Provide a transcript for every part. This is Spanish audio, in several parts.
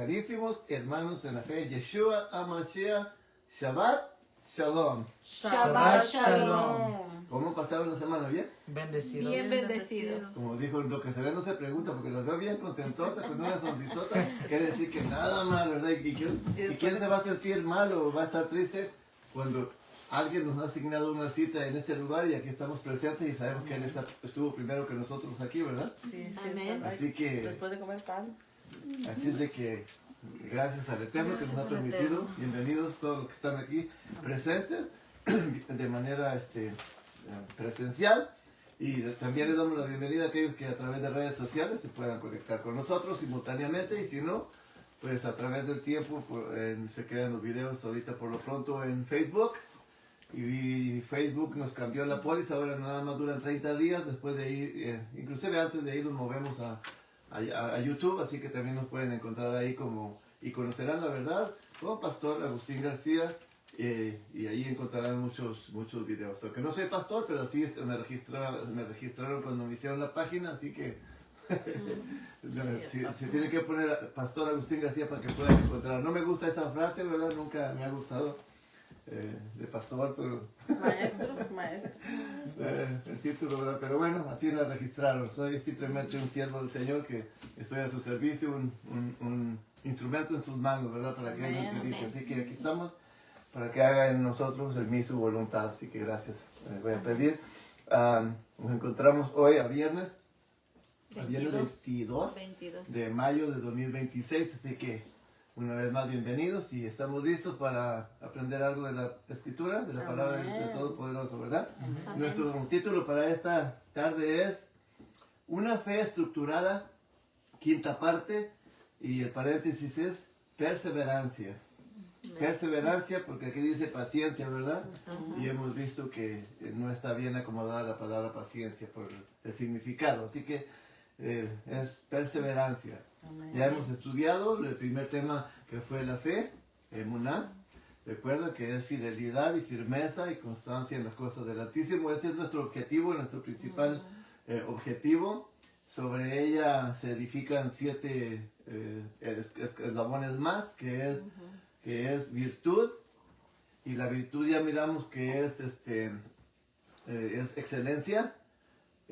carísimos hermanos en la fe, Yeshua HaMashiach, Shabbat Shalom. Shabbat Shalom. ¿Cómo pasaron la semana? ¿Bien? Bendecidos. Bien bendecidos. Como dijo, lo que se ve no se pregunta, porque los veo bien contentotas, con una sonrisota, quiere decir que nada mal, ¿verdad? ¿Y quién se va a sentir mal o va a estar triste cuando alguien nos ha asignado una cita en este lugar y aquí estamos presentes y sabemos que Él estuvo primero que nosotros aquí, ¿verdad? Sí, sí, Amén. Así que, después de comer pan. así de que, gracias al Eterno que nos ha permitido, bienvenidos todos los que están aquí presentes, de manera presencial. Y también les damos la bienvenida a aquellos que a través de redes sociales se puedan conectar con nosotros simultáneamente, y si no, pues a través del tiempo se quedan los videos ahorita por lo pronto en Facebook. Y Facebook nos cambió la póliza, ahora nada más duran 30 días, después de ir, inclusive antes de ir nos movemos a YouTube, así que también nos pueden encontrar ahí y conocerán la verdad como Pastor Agustín García, y ahí encontrarán muchos videos. Aunque no soy pastor, pero sí me registraron cuando me hicieron la página, así que si tiene que poner Pastor Agustín García para que puedan encontrar. No me gusta esa frase, ¿verdad? Nunca me ha gustado de pastor, pero Maestro. el título, ¿verdad? Pero bueno, así la registraron. Soy simplemente un siervo del Señor que estoy a su servicio, un instrumento en sus manos, ¿verdad? Para que Él nos utilice. Así que aquí estamos para que haga en nosotros su voluntad. Así que gracias. Voy a pedir. Nos encontramos hoy a viernes 22 de mayo de 2026. Así que una vez más bienvenidos y estamos listos para aprender algo de la Escritura, de la palabra de Todopoderoso, ¿verdad? Amén. Nuestro título para esta tarde es Una fe estructurada, quinta parte, y el paréntesis es perseverancia. Perseverancia, porque aquí dice paciencia, ¿verdad? Y hemos visto que no está bien acomodada la palabra paciencia por el significado, así que es perseverancia. Amén. Ya hemos estudiado el primer tema, que fue la fe, emuná. Recuerda que es fidelidad y firmeza y constancia en las cosas del Altísimo. Ese es nuestro objetivo, nuestro principal objetivo. Sobre ella se edifican 7 eslabones más, que es virtud. Y la virtud ya miramos que es excelencia.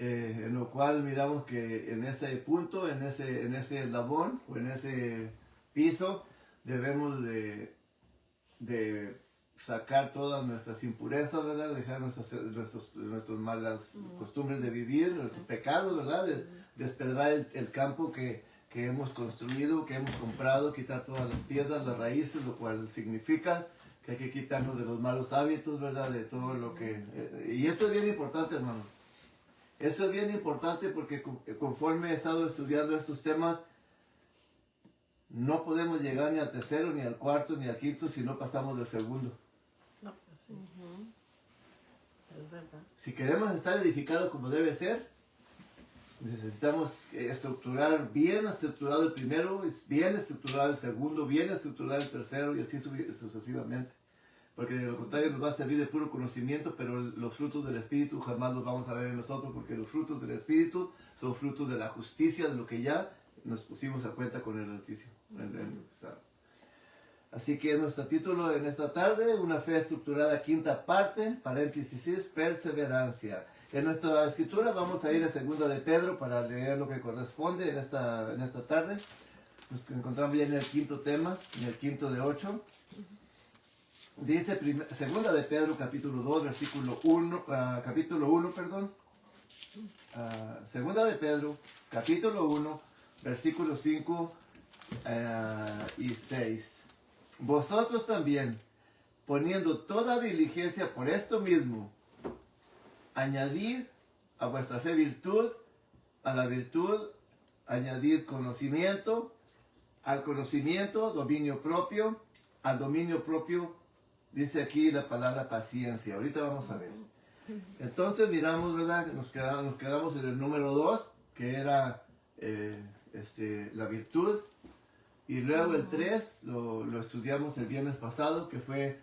En lo cual miramos que en ese punto, en ese eslabón o en ese piso, debemos de sacar todas nuestras impurezas, ¿verdad? Dejar nuestras malas costumbres de vivir, nuestros pecados, ¿verdad? Despedrar el campo que hemos construido, que hemos comprado, quitar todas las piedras, las raíces, lo cual significa que hay que quitarnos de los malos hábitos, ¿verdad? De todo lo que... y esto es bien importante, hermano. Eso es bien importante porque conforme he estado estudiando estos temas, no podemos llegar ni al tercero, ni al cuarto, ni al quinto si no pasamos del segundo. No, pues sí. Es verdad. Si queremos estar edificados como debe ser, necesitamos estructurar, bien estructurado el primero, bien estructurado el segundo, bien estructurado el tercero y así sucesivamente. Porque de lo contrario nos va a servir de puro conocimiento, pero los frutos del Espíritu jamás los vamos a ver en nosotros, porque los frutos del Espíritu son frutos de la justicia, de lo que ya nos pusimos a cuenta con el Altísimo. Así que nuestro título en esta tarde, una fe estructurada, quinta parte, paréntesis, perseverancia. En nuestra escritura vamos a ir a 2 de Pedro para leer lo que corresponde en esta tarde. Nos encontramos ya en el quinto tema, en el quinto de 8. Dice 2 de Pedro capítulo 2 versículo 1, capítulo 1, perdón. 2 de Pedro capítulo 1 versículos 5 y 6. Vosotros también, poniendo toda diligencia por esto mismo, añadid a vuestra fe virtud, a la virtud añadid conocimiento, al conocimiento dominio propio, al dominio propio dice aquí la palabra paciencia. Ahorita vamos a ver. Entonces miramos, ¿verdad? Nos quedamos en el número 2, que era la virtud. Y luego el 3 lo estudiamos el viernes pasado, que fue,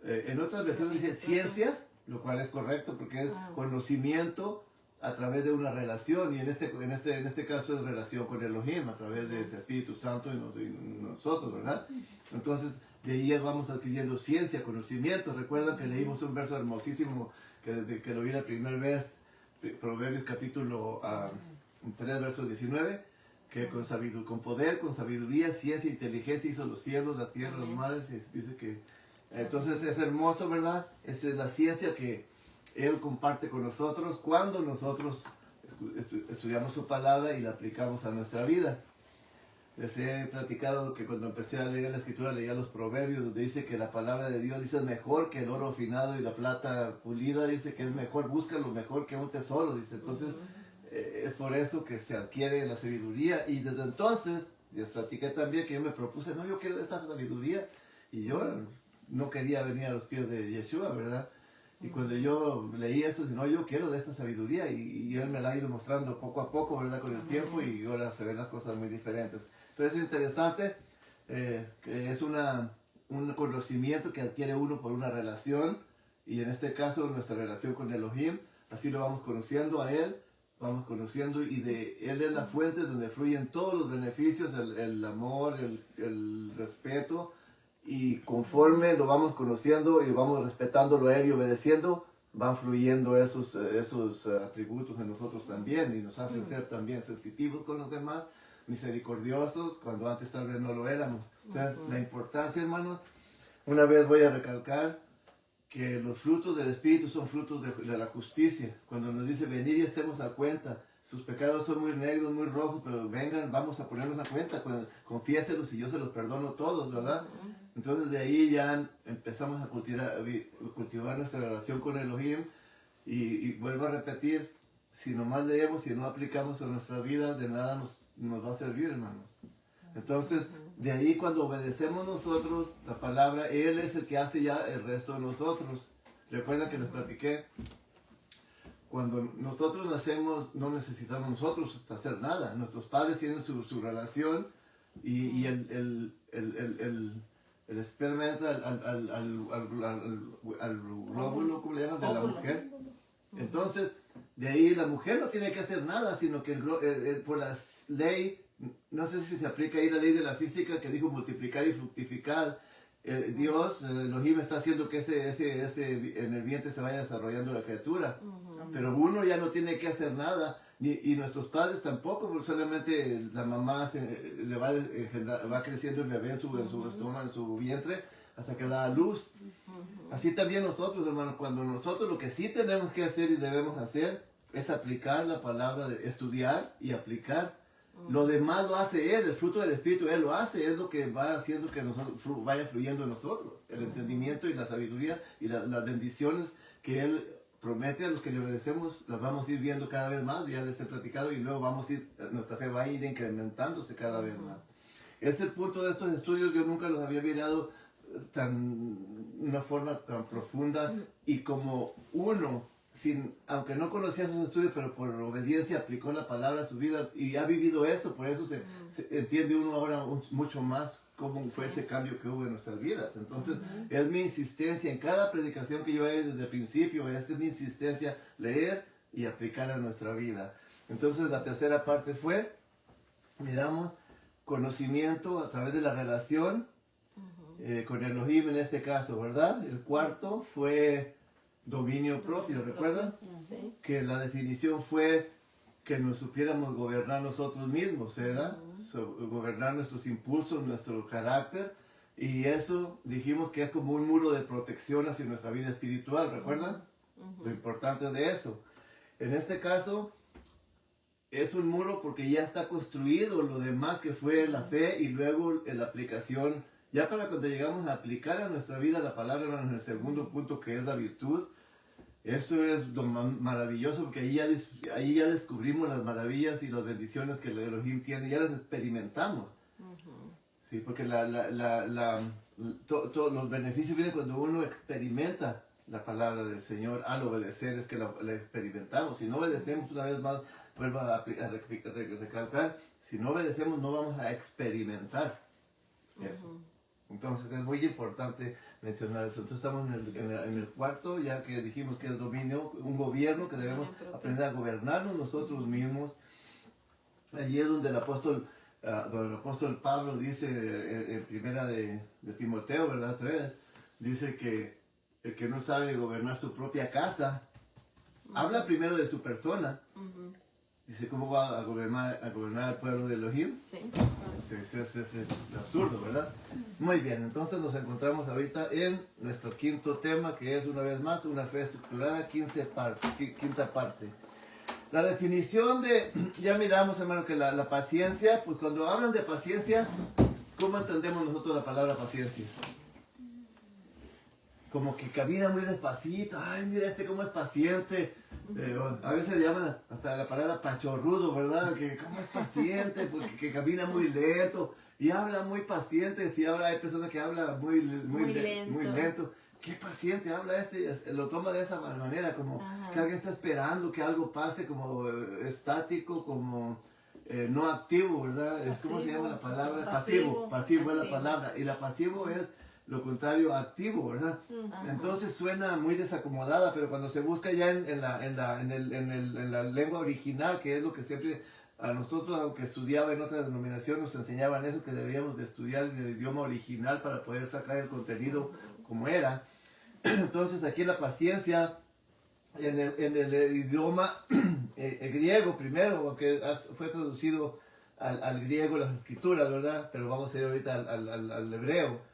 en otras versiones dice ciencia, lo cual es correcto porque es conocimiento a través de una relación, y en este caso es relación con Elohim, a través de ese Espíritu Santo y nosotros, ¿verdad? Entonces, de ahí vamos adquiriendo ciencia, conocimiento. Recuerdan que leímos un verso hermosísimo que desde que lo vi la primera vez, Proverbios capítulo 3, verso 19, que con poder, con sabiduría, ciencia e inteligencia hizo los cielos, la tierra, los mares, y dice que... Entonces es hermoso, ¿verdad? Esa es la ciencia que Él comparte con nosotros cuando nosotros estudiamos su palabra y la aplicamos a nuestra vida. Les he platicado que cuando empecé a leer la escritura leía los proverbios donde dice que la palabra de Dios dice es mejor que el oro afinado y la plata pulida, dice que es mejor, busca lo mejor que un tesoro, dice. Entonces es por eso que se adquiere la sabiduría, y desde entonces les platiqué también que yo me propuse, no, yo quiero esta sabiduría, y yo no quería venir a los pies de Yeshua, ¿verdad? Y cuando yo leí eso, no, yo quiero de esta sabiduría, y Él me la ha ido mostrando poco a poco, ¿verdad? Con el tiempo, y ahora se ven las cosas muy diferentes. Entonces es interesante, que es un conocimiento que adquiere uno por una relación, y en este caso nuestra relación con Elohim, así lo vamos conociendo a Él, vamos conociendo, y de Él es la fuente donde fluyen todos los beneficios, el amor, el respeto, y conforme lo vamos conociendo y vamos respetándolo a Él y obedeciendo, van fluyendo esos atributos en nosotros también, y nos hacen ser también sensitivos con los demás, misericordiosos, cuando antes tal vez no lo éramos. Entonces, la importancia, hermanos, una vez voy a recalcar que los frutos del Espíritu son frutos de la justicia. Cuando nos dice venid y estemos a cuenta, sus pecados son muy negros, muy rojos, pero vengan, vamos a ponernos a cuenta, confiéselos y yo se los perdono todos, ¿verdad? Entonces de ahí ya empezamos a cultivar nuestra relación con Elohim, y vuelvo a repetir, si nomás leemos y no aplicamos en nuestra vida, de nada nos va a servir, hermanos. Entonces, de ahí cuando obedecemos nosotros la palabra, Él es el que hace ya el resto de nosotros. Recuerda que les platiqué, cuando nosotros nacemos no necesitamos nosotros hacer nada. Nuestros padres tienen su relación, y el esperma entra al glóbulo, ¿cómo le llaman?, de la mujer. Entonces, de ahí la mujer no tiene que hacer nada, sino que por la ley, no sé si se aplica ahí la ley de la física que dijo multiplicar y fructificar. Dios, Elohim, está haciendo que en el vientre se vaya desarrollando la criatura. Pero uno ya no tiene que hacer nada, y nuestros padres tampoco, porque solamente la mamá le va creciendo el bebé en su estómago, en su vientre, hasta que da a luz. Así también nosotros, hermanos, cuando nosotros lo que sí tenemos que hacer y debemos hacer es aplicar la palabra, estudiar y aplicar. Lo demás lo hace Él, el fruto del Espíritu, Él lo hace, es lo que va haciendo que vaya fluyendo en nosotros. El entendimiento y la sabiduría y las bendiciones que Él promete a los que le obedecemos, las vamos a ir viendo cada vez más, ya les he platicado, y luego nuestra fe va a ir incrementándose cada vez más. Es el punto de estos estudios, yo nunca los había mirado una forma tan profunda, y como uno, aunque no conocía esos estudios, pero por obediencia aplicó la palabra a su vida y ha vivido esto, por eso se entiende uno ahora mucho más cómo fue ese cambio que hubo en nuestras vidas. Entonces, es mi insistencia en cada predicación que yo he desde el principio, esta es mi insistencia, leer y aplicar a nuestra vida. Entonces, la tercera parte fue, miramos, conocimiento a través de la relación con Elohim en este caso, ¿verdad? El cuarto fue dominio propio, ¿recuerdan? Sí. Que la definición fue que nos supiéramos gobernar nosotros mismos, ¿verdad? Gobernar nuestros impulsos, nuestro carácter, y eso dijimos que es como un muro de protección hacia nuestra vida espiritual, ¿recuerdan? Lo importante de eso. En este caso, es un muro porque ya está construido lo demás que fue la fe, y luego la aplicación. Ya para cuando llegamos a aplicar a nuestra vida la palabra, en el segundo punto, que es la virtud, esto es lo maravilloso, porque ahí ya descubrimos las maravillas y las bendiciones que el Elohim tiene, ya las experimentamos. Sí, porque los beneficios vienen cuando uno experimenta la palabra del Señor al obedecer, es que la experimentamos. Si no obedecemos, una vez más, vuelvo a recalcar, si no obedecemos no vamos a experimentar eso. Entonces es muy importante mencionar eso. Entonces estamos en el cuarto, ya que dijimos que es dominio, un gobierno que debemos aprender a gobernarnos nosotros mismos. Allí es donde el apóstol Pablo dice en primera de Timoteo, ¿verdad? 3, dice que el que no sabe gobernar su propia casa, habla primero de su persona. Dice, ¿cómo va a gobernar al pueblo de Elohim? Sí. Es absurdo, ¿verdad? Muy bien, entonces nos encontramos ahorita en nuestro quinto tema, que es una vez más una fe estructurada, quinta parte. La definición ya miramos, hermano, que la paciencia, pues cuando hablan de paciencia, ¿cómo entendemos nosotros la palabra paciencia? Como que camina muy despacito, ay, mira cómo es paciente. A veces le llaman hasta la palabra pachorrudo, ¿verdad? Que cómo es paciente, porque que camina muy lento y habla muy paciente. Si ahora hay personas que hablan muy lento. Qué paciente habla lo toma de esa manera, como que alguien está esperando que algo pase, como estático, como no activo, ¿verdad? ¿Cómo se llama la palabra? Pasivo es la palabra. Y la pasivo es lo contrario, activo, ¿verdad? Entonces suena muy desacomodada, pero cuando se busca ya en la lengua original, que es lo que siempre a nosotros, aunque estudiaba en otra denominación, nos enseñaban eso, que debíamos de estudiar en el idioma original para poder sacar el contenido como era. Entonces aquí la paciencia en el idioma griego primero, aunque fue traducido al griego las escrituras, ¿verdad? Pero vamos a ir ahorita al hebreo.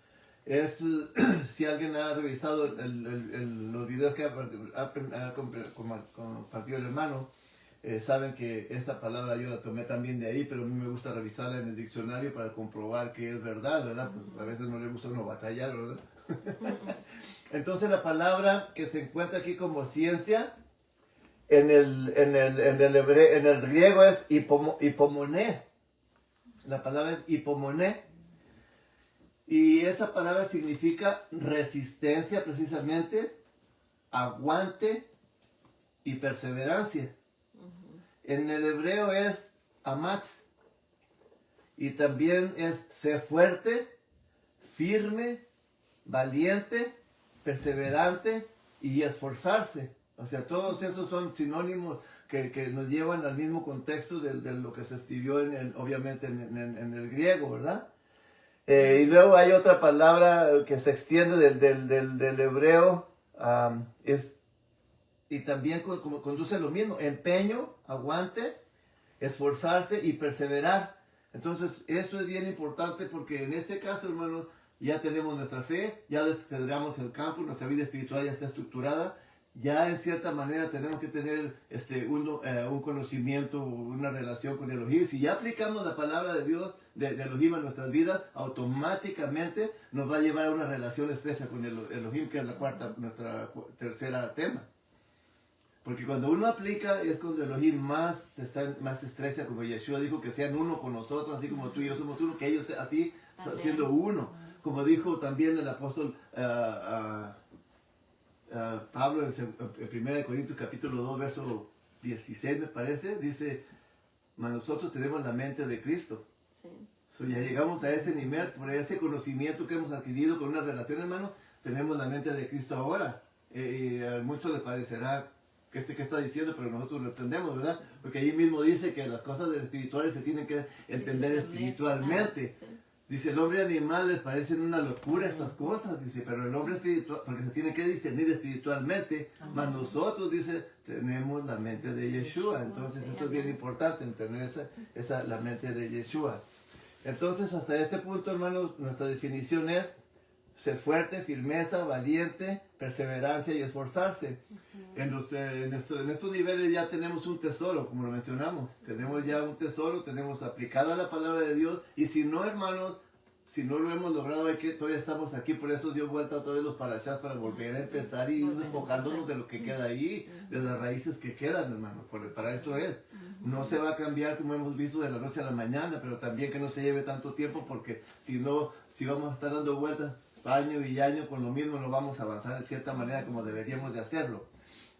Si alguien ha revisado los videos que ha compartido el hermano, saben que esta palabra yo la tomé también de ahí, pero a mí me gusta revisarla en el diccionario para comprobar que es verdad, ¿verdad? Pues a veces no le gusta a uno batallar, ¿verdad? Entonces la palabra que se encuentra aquí como ciencia, en el griego es hipomoné. La palabra es hipomoné. Y esa palabra significa resistencia precisamente, aguante y perseverancia. En el hebreo es amatz. Y también es ser fuerte, firme, valiente, perseverante y esforzarse. O sea, todos esos son sinónimos que nos llevan al mismo contexto de lo que se escribió obviamente en el griego, ¿verdad? Y luego hay otra palabra que se extiende del hebreo, y también como conduce lo mismo, empeño, aguante, esforzarse y perseverar. Entonces, esto es bien importante porque en este caso, hermanos, ya tenemos nuestra fe, ya despedraramos el campo, nuestra vida espiritual ya está estructurada, ya en cierta manera tenemos que tener un conocimiento, una relación con Elohim. Si ya aplicamos la palabra de Dios, de Elohim a nuestras vidas, automáticamente nos va a llevar a una relación estrecha con Elohim, que es nuestra tercera tema. Porque cuando uno aplica es cuando Elohim más estrecha, como Yeshua dijo, que sean uno con nosotros, así como tú y yo somos uno, que ellos así siendo uno. Como dijo también el apóstol Pablo en 1 Corintios capítulo 2, verso 16 me parece, dice, mas nosotros tenemos la mente de Cristo. Sí. Ya llegamos a ese nivel, por ese conocimiento que hemos adquirido con una relación, hermano, tenemos la mente de Cristo ahora. A muchos les parecerá que está diciendo, pero nosotros lo entendemos, ¿verdad? Porque ahí mismo dice que las cosas espirituales se tienen que entender espiritualmente. Sí. Dice, el hombre y animal les parecen una locura estas cosas, dice, pero el hombre espiritual, porque se tiene que discernir espiritualmente, más nosotros, dice, tenemos la mente de Yeshua. Entonces esto es bien importante, tener la mente de Yeshua. Entonces hasta este punto, hermanos, nuestra definición es ser fuerte, firmeza, valiente, perseverancia y esforzarse. En estos niveles ya tenemos un tesoro, como lo mencionamos. Tenemos ya un tesoro, tenemos aplicada la palabra de Dios. Y si no, hermanos, si no lo hemos logrado, todavía estamos aquí. Por eso dio vuelta otra vez los parashas para volver a empezar y ir despojándonos de lo que queda ahí, de las raíces que quedan, hermanos. Para eso es. No se va a cambiar como hemos visto de la noche a la mañana, pero también que no se lleve tanto tiempo, porque si vamos a estar dando vueltas año y año con lo mismo, no vamos a avanzar de cierta manera como deberíamos de hacerlo.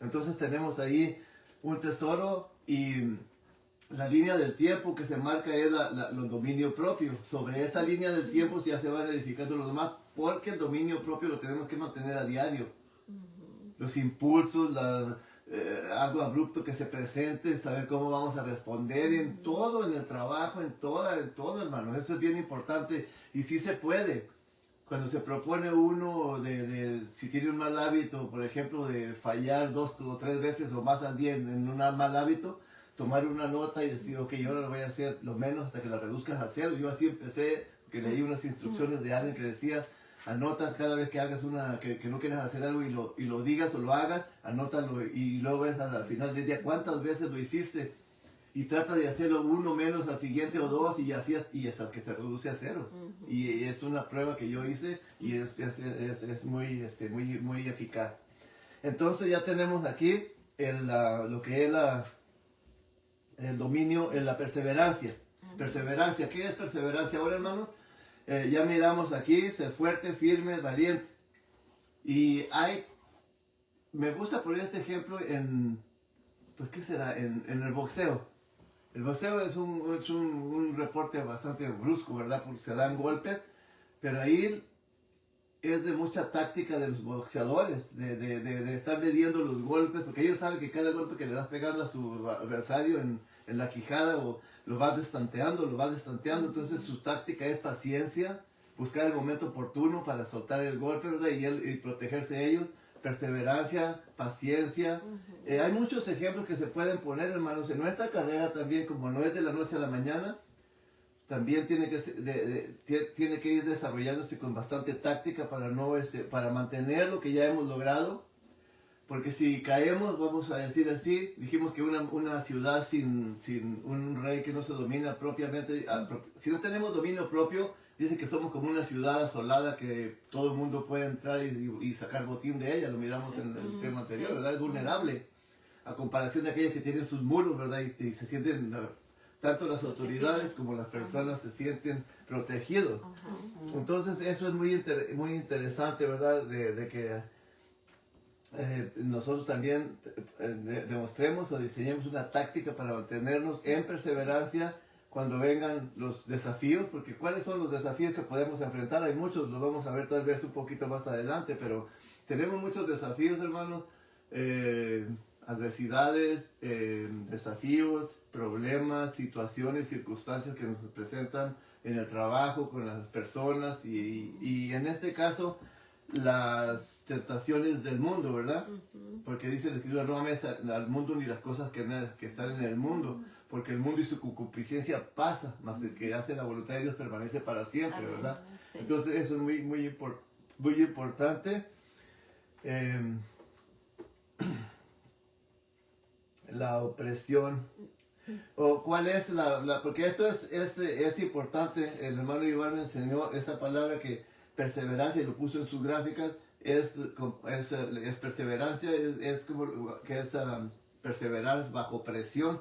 Entonces tenemos ahí un tesoro y la línea del tiempo que se marca es el dominio propio. Sobre esa línea del tiempo ya se van edificando los demás, porque el dominio propio lo tenemos que mantener a diario. Los impulsos, algo abrupto que se presente, saber cómo vamos a responder en todo, en el trabajo, en todo, hermano. Eso es bien importante y sí se puede. Cuando se propone uno si tiene un mal hábito, por ejemplo, de fallar 2 o 3 veces o más al día en un mal hábito, tomar una nota y decir, ok, yo ahora lo voy a hacer lo menos hasta que la reduzcas a 0. Yo así empecé, que leí unas instrucciones de alguien que decía, anotas cada vez que hagas que no quieras hacer algo y lo digas o lo hagas, anótalo y luego ves al final del día cuántas veces lo hiciste y trata de hacerlo uno menos al siguiente o 2 y así y hasta que se reduce a 0. Y es una prueba que yo hice y es muy eficaz. Entonces ya tenemos aquí lo que es el dominio en la perseverancia. Perseverancia, ¿qué es perseverancia ahora, hermanos? Ya miramos aquí, ser fuerte, firme, valiente. Y me gusta poner este ejemplo pues ¿qué será? En el boxeo. El boxeo es un reporte bastante brusco, ¿verdad? Porque se dan golpes, pero ahí es de mucha táctica de los boxeadores, de estar midiendo los golpes, porque ellos saben que cada golpe que le das pegando a su adversario en la quijada o lo vas destanteando, entonces su táctica es paciencia, buscar el momento oportuno para soltar el golpe, ¿verdad? Y protegerse ellos, perseverancia, paciencia. Hay muchos ejemplos que se pueden poner, hermanos, en nuestra carrera también, como no es de la noche a la mañana, también tiene que ir desarrollándose con bastante táctica para mantener lo que ya hemos logrado. Porque si caemos, vamos a decir así, dijimos que una ciudad sin un rey que no se domina propiamente, si no tenemos dominio propio, dice que somos como una ciudad asolada que todo el mundo puede entrar y sacar botín de ella, lo miramos en el tema anterior, ¿verdad? Es vulnerable, a comparación de aquellas que tienen sus muros, ¿verdad? Y se sienten, tanto las autoridades como las personas se sienten protegidos. Entonces eso es muy interesante, ¿verdad? De que nosotros también demostremos o diseñemos una táctica para mantenernos en perseverancia cuando vengan los desafíos, porque ¿cuáles son los desafíos que podemos enfrentar? Hay muchos, los vamos a ver tal vez un poquito más adelante, pero tenemos muchos desafíos, hermanos, adversidades, desafíos, problemas, situaciones, circunstancias que nos presentan en el trabajo, con las personas y en este caso las tentaciones del mundo, ¿verdad? Porque dice la Escritura, no ames al mundo ni las cosas que están en el mundo, porque el mundo y su concupiscencia pasa, mas el que hace la voluntad de Dios permanece para siempre, ¿verdad? Sí. Entonces eso es muy importante. La opresión. O cuál es porque esto es importante. El hermano Iván me enseñó esta palabra que perseverancia, y lo puso en sus gráficas, es perseverancia, es como que es perseverar bajo presión.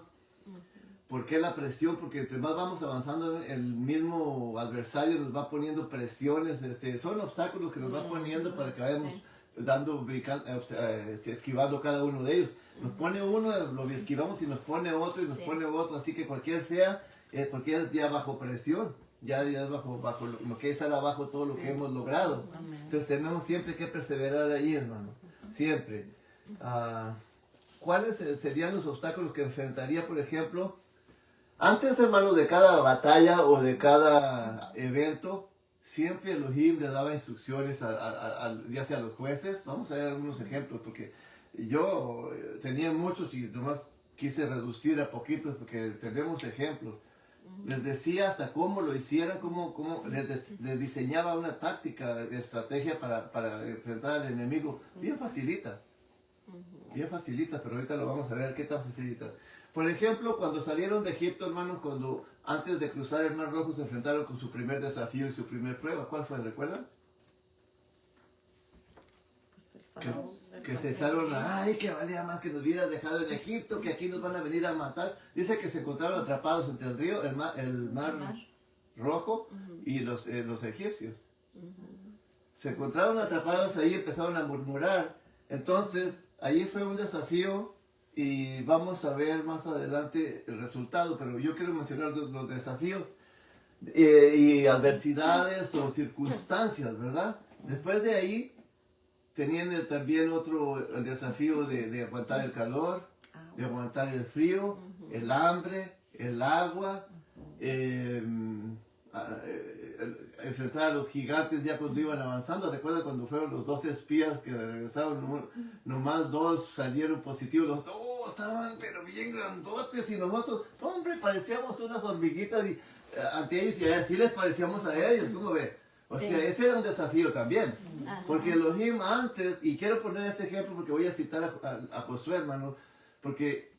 ¿Por qué la presión? Porque entre más vamos avanzando, el mismo adversario nos va poniendo presiones, son obstáculos que nos va poniendo para que vayamos esquivando cada uno de ellos. Nos pone uno, lo esquivamos y nos pone otro y nos pone otro, así que cualquier sea, porque es ya bajo presión. Ya es bajo lo que es abajo todo lo que hemos logrado. Entonces tenemos siempre que perseverar ahí, hermano. Siempre. ¿Cuáles serían los obstáculos que enfrentaría, por ejemplo? Antes, hermano, de cada batalla o de cada evento, siempre Elohim le daba instrucciones ya sea a los jueces. Vamos a ver algunos ejemplos, porque yo tenía muchos y nomás quise reducir a poquitos porque tenemos ejemplos. Les decía hasta cómo lo hicieran, cómo les diseñaba una táctica, estrategia para enfrentar al enemigo. Bien facilita, pero ahorita lo vamos a ver qué tan facilita. Por ejemplo, cuando salieron de Egipto, hermanos, antes de cruzar el Mar Rojo se enfrentaron con su primer desafío y su primer prueba. ¿Cuál fue? ¿Recuerdan? Que se echaron que valía más que nos hubieras dejado en Egipto, que aquí nos van a venir a matar. Dice que se encontraron atrapados entre el río, el mar Rojo y los egipcios. Se encontraron atrapados ahí y empezaron a murmurar. Entonces, allí fue un desafío y vamos a ver más adelante el resultado, pero yo quiero mencionar los desafíos y adversidades o circunstancias, ¿verdad? Después de ahí tenían también el desafío de aguantar el calor, de aguantar el frío, el hambre, el agua, enfrentar a los gigantes ya cuando iban avanzando. Recuerda cuando fueron los 12 espías que regresaron, nomás 2 salieron positivos, los 2 estaban pero bien grandotes y nosotros, hombre, parecíamos unas hormiguitas y ante ellos y así les parecíamos a ellos, ¿cómo ve? O sea, ese era un desafío también, porque Elohim antes, y quiero poner este ejemplo porque voy a citar a Josué, hermano, porque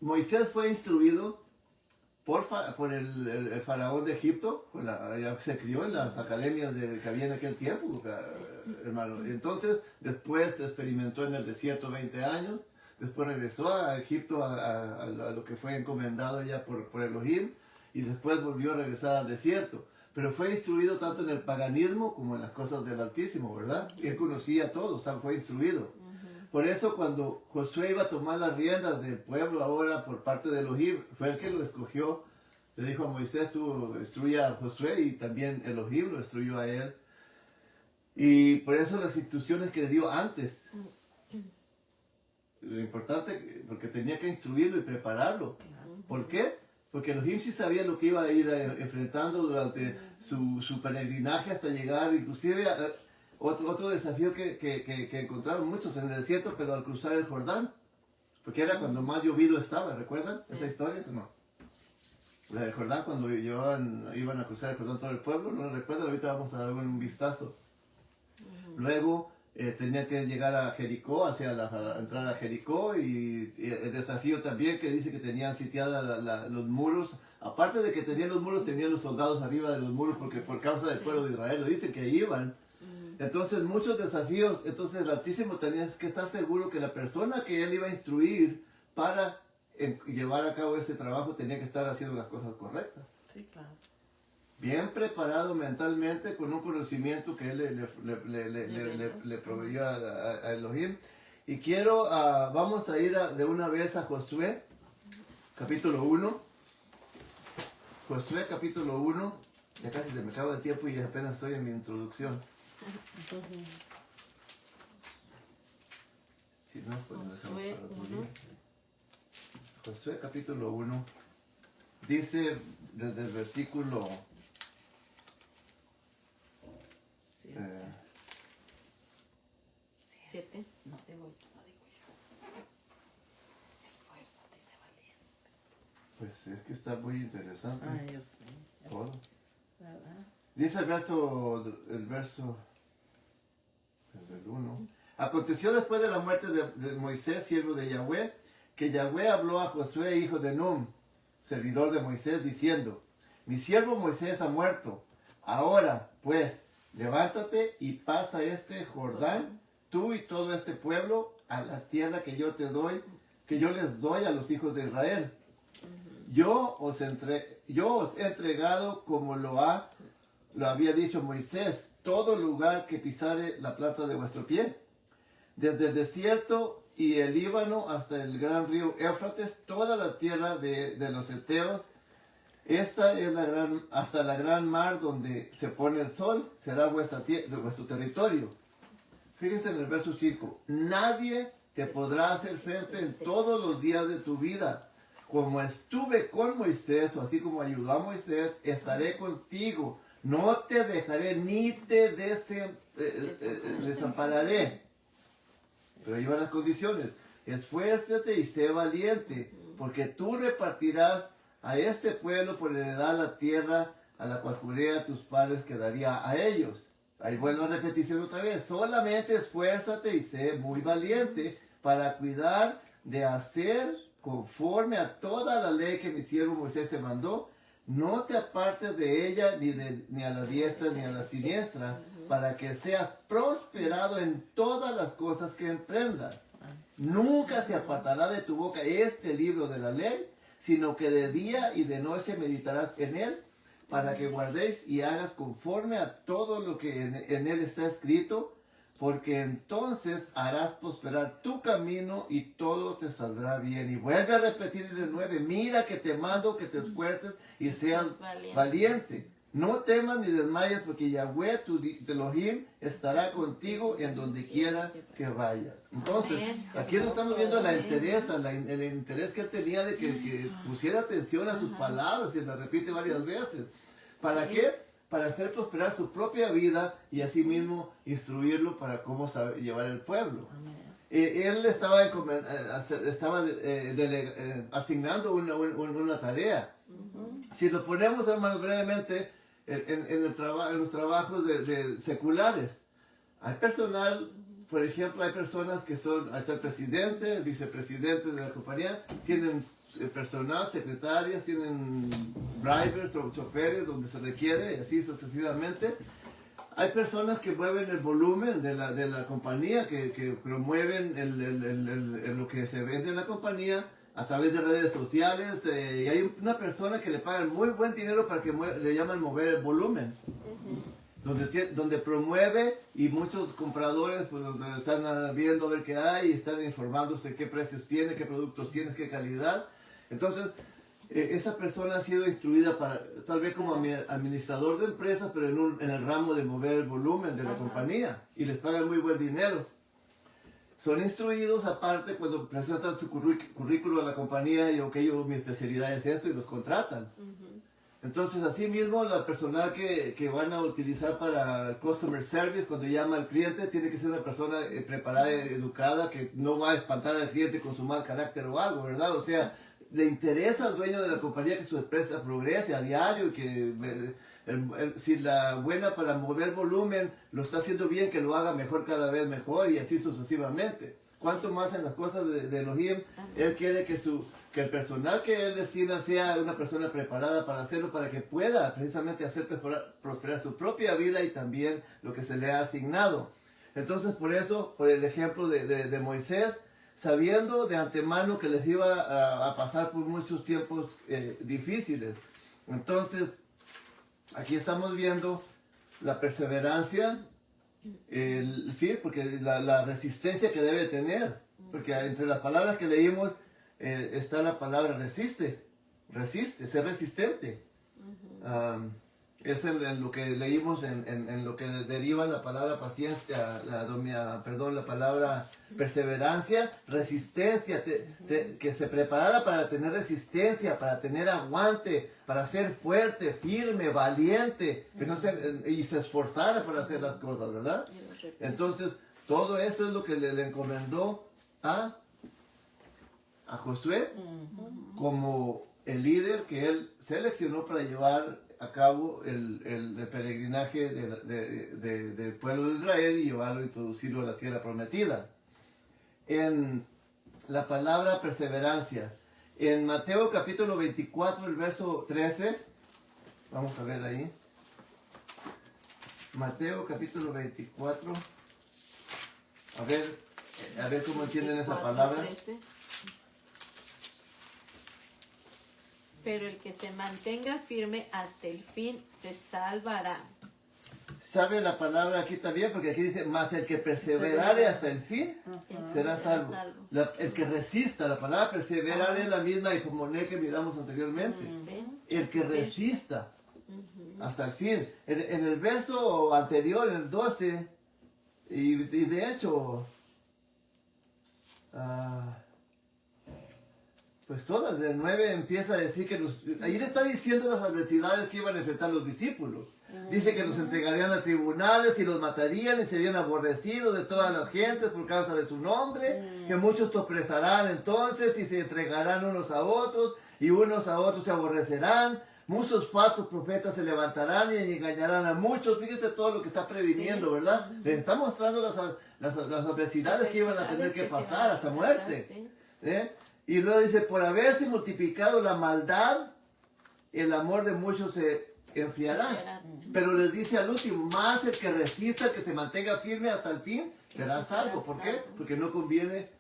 Moisés fue instruido por el faraón de Egipto, se crió en las academias que había en aquel tiempo, hermano. Entonces, después experimentó en el desierto 20 años, después regresó a Egipto a lo que fue encomendado ya por Elohim, y después volvió a regresar al desierto. Pero fue instruido tanto en el paganismo como en las cosas del Altísimo, ¿verdad? Y él conocía todo, fue instruido. Por eso cuando Josué iba a tomar las riendas del pueblo ahora por parte de Elohim, fue el que lo escogió. Le dijo a Moisés, tú instruye a Josué, y también Elohim lo instruyó a él. Y por eso las instrucciones que le dio antes. Lo importante, porque tenía que instruirlo y prepararlo. ¿Por qué? Porque Elohim sí sabía lo que iba a ir enfrentando durante su peregrinaje hasta llegar, inclusive otro desafío que encontraron muchos en el desierto, pero al cruzar el Jordán, porque era cuando más llovido estaba, ¿recuerdan esa historia o no? La del Jordán, cuando iban a cruzar el Jordán todo el pueblo, ¿no lo recuerdan? Ahorita vamos a dar un vistazo. Luego tenía que llegar a Jericó, entrar a Jericó, y el desafío también que dice que tenían sitiadas los muros. Aparte de que tenían los muros, tenían los soldados arriba de los muros, porque por causa del pueblo de Israel, lo dice que iban. Entonces, muchos desafíos. Entonces, el Altísimo tenía que estar seguro que la persona que él iba a instruir para llevar a cabo ese trabajo tenía que estar haciendo las cosas correctas. Sí, claro. Bien preparado mentalmente, con un conocimiento que él le proveyó a Elohim. Y vamos a ir de una vez a Josué, capítulo 1. Josué, capítulo 1. Ya casi se me acaba el tiempo y apenas estoy en mi introducción. Si no, pues lo dejamos para otro día. Josué, capítulo 1. Dice desde el versículo 7. No, digo yo. Esfuérzate y sé valiente. Pues es que está muy interesante. Ay, yo sé. Todo. ¿Verdad? Dice el verso del 1. Aconteció después de la muerte de Moisés, siervo de Yahweh, que Yahweh habló a Josué, hijo de Nun, servidor de Moisés, diciendo: mi siervo Moisés ha muerto. Ahora, pues, levántate y pasa este Jordán, tú y todo este pueblo, a la tierra que yo les doy a los hijos de Israel. Yo os he entregado, como lo había dicho Moisés, todo lugar que pisare la planta de vuestro pie, desde el desierto y el Líbano hasta el gran río Éufrates, toda la tierra de los heteos. Esta es hasta la gran mar donde se pone el sol, será vuestro territorio. Fíjense en el verso 5. Nadie te podrá hacer frente en todos los días de tu vida. Como estuve con Moisés, o así como ayudó a Moisés, estaré contigo. No te dejaré ni te desampararé. Pero ahí van las condiciones. Esfuérzate y sé valiente, porque tú repartirás a este pueblo por heredad la tierra a la cual juré a tus padres que daría a ellos. Ahí vuelvo a repetición otra vez. Solamente esfuérzate y sé muy valiente para cuidar de hacer conforme a toda la ley que mi siervo Moisés te mandó. No te apartes de ella ni a la diestra ni a la siniestra, para que seas prosperado en todas las cosas que emprendas. Nunca se apartará de tu boca este libro de la ley, sino que de día y de noche meditarás en él, para que guardéis y hagas conforme a todo lo que en él está escrito, porque entonces harás prosperar tu camino y todo te saldrá bien. Y vuelve a repetir en el 9, mira que te mando que te esfuerces y seas valiente. No temas ni desmayes, porque Yahweh, tu Elohim, estará contigo en donde quiera que vayas. Entonces, aquí lo estamos viendo el interés que él tenía de que pusiera atención a sus palabras, y lo repite varias veces. ¿Para qué? Para hacer prosperar su propia vida y asimismo instruirlo para cómo llevar el pueblo. Él estaba asignando una tarea. Si lo ponemos, hermanos, brevemente, en los trabajos seculares, hay personal, por ejemplo, hay personas que son, hasta el presidente, el vicepresidente de la compañía, tienen personal, secretarias, tienen drivers o choferes donde se requiere, y así sucesivamente. Hay personas que mueven el volumen de la compañía, que promueven lo que se vende en la compañía a través de redes sociales, y hay una persona que le pagan muy buen dinero para que le llaman mover el volumen, donde promueve, y muchos compradores pues están viendo a ver qué hay, y están informándose qué precios tiene, qué productos tiene, qué calidad. Entonces, esa persona ha sido instruida para, tal vez como administrador de empresas, pero en el ramo de mover el volumen de la compañía, y les pagan muy buen dinero. Son instruidos aparte cuando presentan su currículo a la compañía, y mi especialidad es esto, y los contratan. Entonces, así mismo, la personal que van a utilizar para customer service, cuando llama al cliente, tiene que ser una persona preparada, educada, que no va a espantar al cliente con su mal carácter o algo, ¿verdad? O sea, le interesa al dueño de la compañía que su empresa progrese a diario, y que si la buena para mover volumen lo está haciendo bien, que lo haga mejor, cada vez mejor, y así sucesivamente. Cuanto más en las cosas de Elohim, él quiere que el personal que él destina sea una persona preparada para hacerlo, para que pueda precisamente hacer prosperar su propia vida y también lo que se le ha asignado. Entonces, por eso, por el ejemplo de Moisés, sabiendo de antemano que les iba a pasar por muchos tiempos difíciles. Entonces, aquí estamos viendo la perseverancia, sí, porque la resistencia que debe tener, porque entre las palabras que leímos está la palabra resiste, ser resistente. Es en lo que leímos, en lo que deriva la palabra paciencia, la palabra perseverancia, resistencia, que se preparara para tener resistencia, para tener aguante, para ser fuerte, firme, valiente, y se esforzara para hacer las cosas, ¿verdad? Entonces, todo esto es lo que le encomendó a Josué como el líder que él seleccionó para llevar a cabo el peregrinaje del pueblo de Israel y llevarlo, introducirlo a la tierra prometida. En la palabra perseverancia, en Mateo capítulo 24, el verso 13, vamos a ver ahí. Mateo capítulo 24, a ver cómo entienden esa palabra. 13. Pero el que se mantenga firme hasta el fin se salvará. ¿Sabe la palabra aquí también? Porque aquí dice, más el que perseverare hasta el fin será salvo. El que resista, la palabra perseverar es la misma hipomoné que miramos anteriormente. El que resista hasta el fin. En el verso anterior, en el 12, y de hecho, pues todas, del 9 empieza a decir que ahí le está diciendo las adversidades que iban a enfrentar los discípulos. Dice que los entregarían a tribunales y los matarían y serían aborrecidos de todas las gentes por causa de su nombre, que muchos tropezzarán entonces y se entregarán unos a otros y unos a otros se aborrecerán. Muchos falsos profetas se levantarán y engañarán a muchos. Fíjese todo lo que está previniendo, ¿verdad? Les está mostrando las adversidades que iban a tener que pasar hasta muerte. Y luego dice, por haberse multiplicado la maldad, el amor de muchos se enfriará. Pero les dice al último, más el que resista, el que se mantenga firme hasta el fin, será salvo. ¿Por qué? Porque no conviene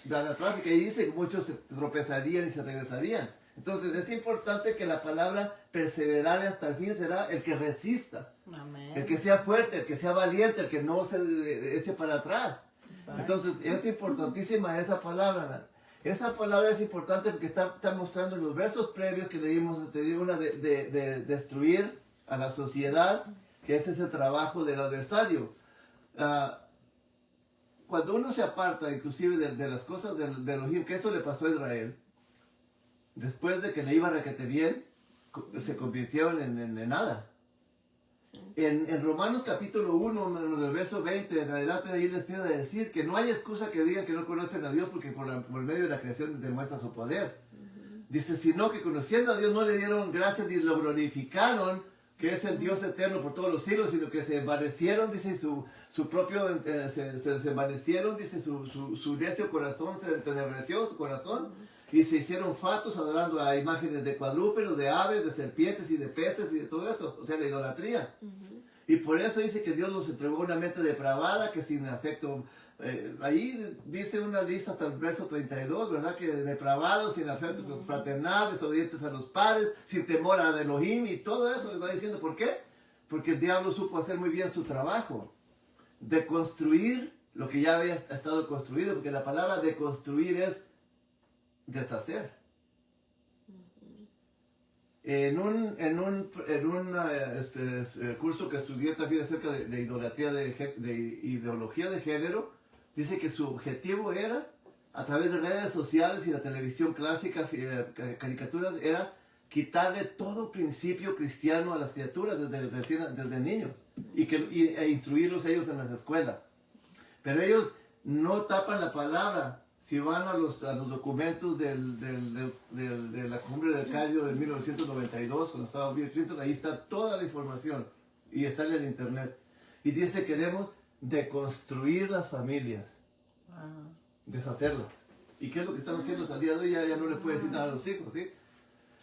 dar atrás, porque ahí dice que muchos se tropezarían y se regresarían. Entonces es importante que la palabra perseverar hasta el fin será el que resista, Amén. el que sea fuerte, el que sea valiente, el que no se eche para atrás. Exacto. Entonces es importantísima esa palabra. Esa palabra es importante porque está mostrando en los versos previos que leímos, te digo, una de destruir a la sociedad, que ese es el trabajo del adversario. Cuando uno se aparta inclusive de las cosas de Elohim, que eso le pasó a Israel, después de que le iba requete bien, se convirtieron en nada. Sí. En Romanos capítulo 1, en el verso 20, en adelante de ahí les pido decir que no hay excusa que digan que no conocen a Dios porque por medio de la creación demuestra su poder. Dice, sino que conociendo a Dios no le dieron gracias ni lo glorificaron, que es el Dios eterno por todos los siglos, sino que se envanecieron, dice su propio, se envanecieron, dice su necio corazón, se entenebreció su corazón, y se hicieron fatuos adorando a imágenes de cuadrúpedos, de aves, de serpientes y de peces y de todo eso, o sea, la idolatría. Y por eso dice que Dios nos entregó una mente depravada, que sin afecto, ahí dice una lista hasta el verso 32, ¿verdad? Que depravados, sin afecto fraternal, desobedientes a los padres, sin temor a Elohim, y todo eso le va diciendo, ¿por qué? Porque el diablo supo hacer muy bien su trabajo, de construir lo que ya había estado construido, porque la palabra de construir es deshacer. En un curso que estudié también acerca de idolatría, de ideología de género, dice que su objetivo era, a través de redes sociales y la televisión clásica, caricaturas, era quitarle todo principio cristiano a las criaturas desde niños e instruirlos ellos en las escuelas. Pero ellos no tapan la palabra. Si van a los documentos de la cumbre del Cairo de 1992, cuando estaba Bill Clinton, ahí está toda la información y está en el internet. Y dice, queremos deconstruir las familias, deshacerlas. ¿Y qué es lo que están haciendo al día de hoy? Ya no le puede decir nada a los hijos, ¿sí?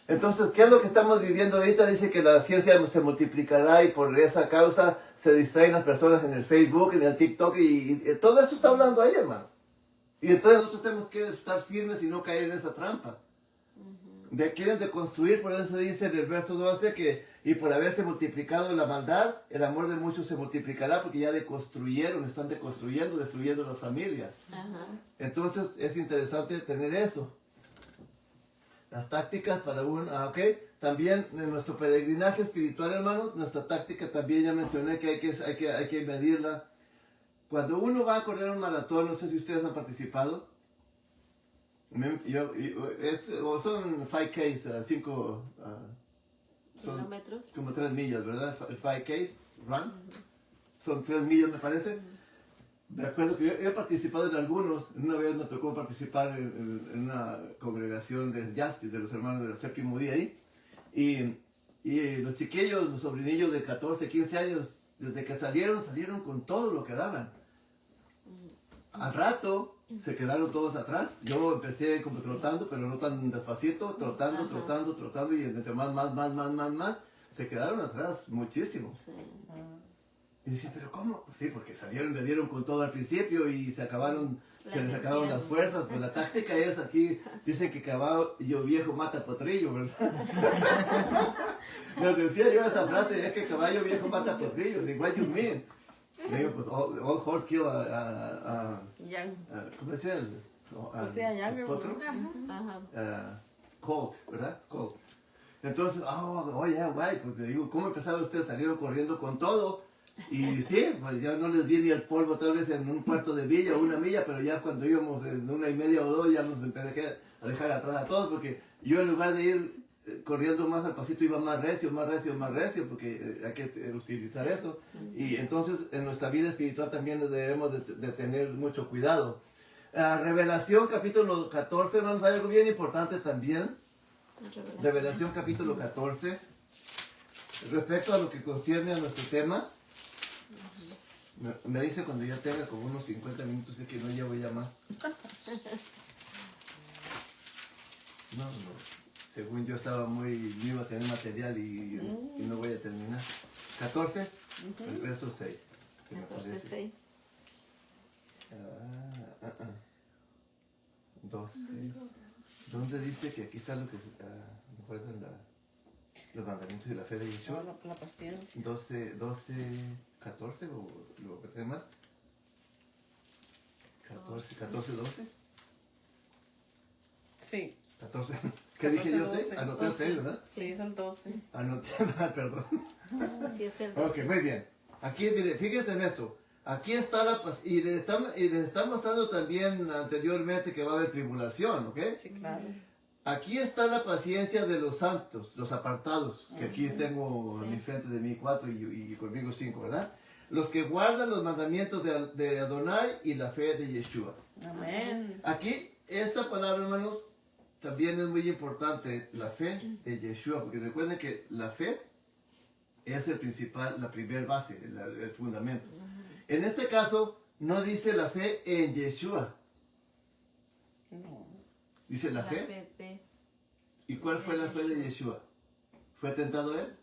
Entonces, ¿qué es lo que estamos viviendo ahorita? Dice que la ciencia se multiplicará y por esa causa se distraen las personas en el Facebook, en el TikTok y todo eso está hablando ahí, hermano. Y entonces nosotros tenemos que estar firmes y no caer en esa trampa. Quieren deconstruir, por eso dice en el verso 12 que, y por haberse multiplicado la maldad, el amor de muchos se multiplicará porque ya deconstruyeron, están deconstruyendo, destruyendo las familias. Entonces es interesante tener eso. Las tácticas para ok. También en nuestro peregrinaje espiritual, hermanos, nuestra táctica también ya mencioné que hay que medirla. Cuando uno va a correr un maratón, no sé si ustedes han participado, son 5Ks, 5 kilómetros, como 3 millas, ¿verdad? 5Ks, run, son 3 millas me parece. Me acuerdo que yo he participado en algunos. Una vez me tocó participar en una congregación de Justice, de los hermanos del séptimo día ahí, y los chiquillos, los sobrinillos de 14, 15 años, desde que salieron con todo lo que daban. Al rato se quedaron todos atrás. Yo empecé como trotando, pero no tan despacito, trotando, y entre más, se quedaron atrás muchísimo. sí. Y dice, ¿pero cómo? Sí, porque le dieron con todo al principio y se les acabaron las fuerzas. Pues la táctica es aquí, dicen que caballo viejo mata potrillo, ¿verdad? Les decía yo esa frase, es que caballo viejo mata potrillo. Digo, what you mean? Le digo, pues, all horse kill ¿cómo decía? Potro. Colt, ¿verdad? Colt. Entonces, pues le digo, ¿cómo empezaron ustedes? Salieron corriendo con todo. Y sí, pues ya no les vi ni el polvo, tal vez en un cuarto de milla o una milla, pero ya cuando íbamos en 1.5 o 2, ya nos empecé a dejar atrás a todos, porque yo en lugar de ir corriendo más al pasito iba más recio, porque hay que utilizar eso. Y entonces en nuestra vida espiritual también debemos de tener mucho cuidado. Revelación capítulo 14, hermanos, hay algo bien importante también. Revelación capítulo 14, respecto a lo que concierne a nuestro tema. Me dice cuando ya tenga como unos 50 minutos, es que no llevo ya más. No. Según yo no iba a tener material y no voy a terminar. 14, el verso 6. 14:6. 12. ¿Dónde dice que aquí está lo que recuerdan los mandamientos de la fe de Yeshua? La paciencia. 12, 14 o lo que sea más. 14, 12. Sí. 14. ¿Qué dije yo? 12, 6. Anoté 6, ¿verdad? Sí, es el 12. Anoté mal, perdón. Sí, es el Ok, 12. muy bien. Aquí, mire, fíjense en esto. Aquí está la paz. Y les está mostrando también anteriormente que va a haber tribulación, ¿ok? Sí, claro. Aquí está la paciencia de los santos, los apartados, que aquí tengo Sí. en mi frente de mí 4 y conmigo 5, ¿verdad? Los que guardan los mandamientos de Adonai y la fe de Yeshua. Amén. Aquí, esta palabra, hermanos, también es muy importante, la fe de Yeshua, porque recuerden que la fe es el principal, la primera base, el fundamento. En este caso, no dice la fe en Yeshua, No. dice la La fe. fe de... ¿Y cuál fue la fe de Yeshua? ¿Fue tentado él?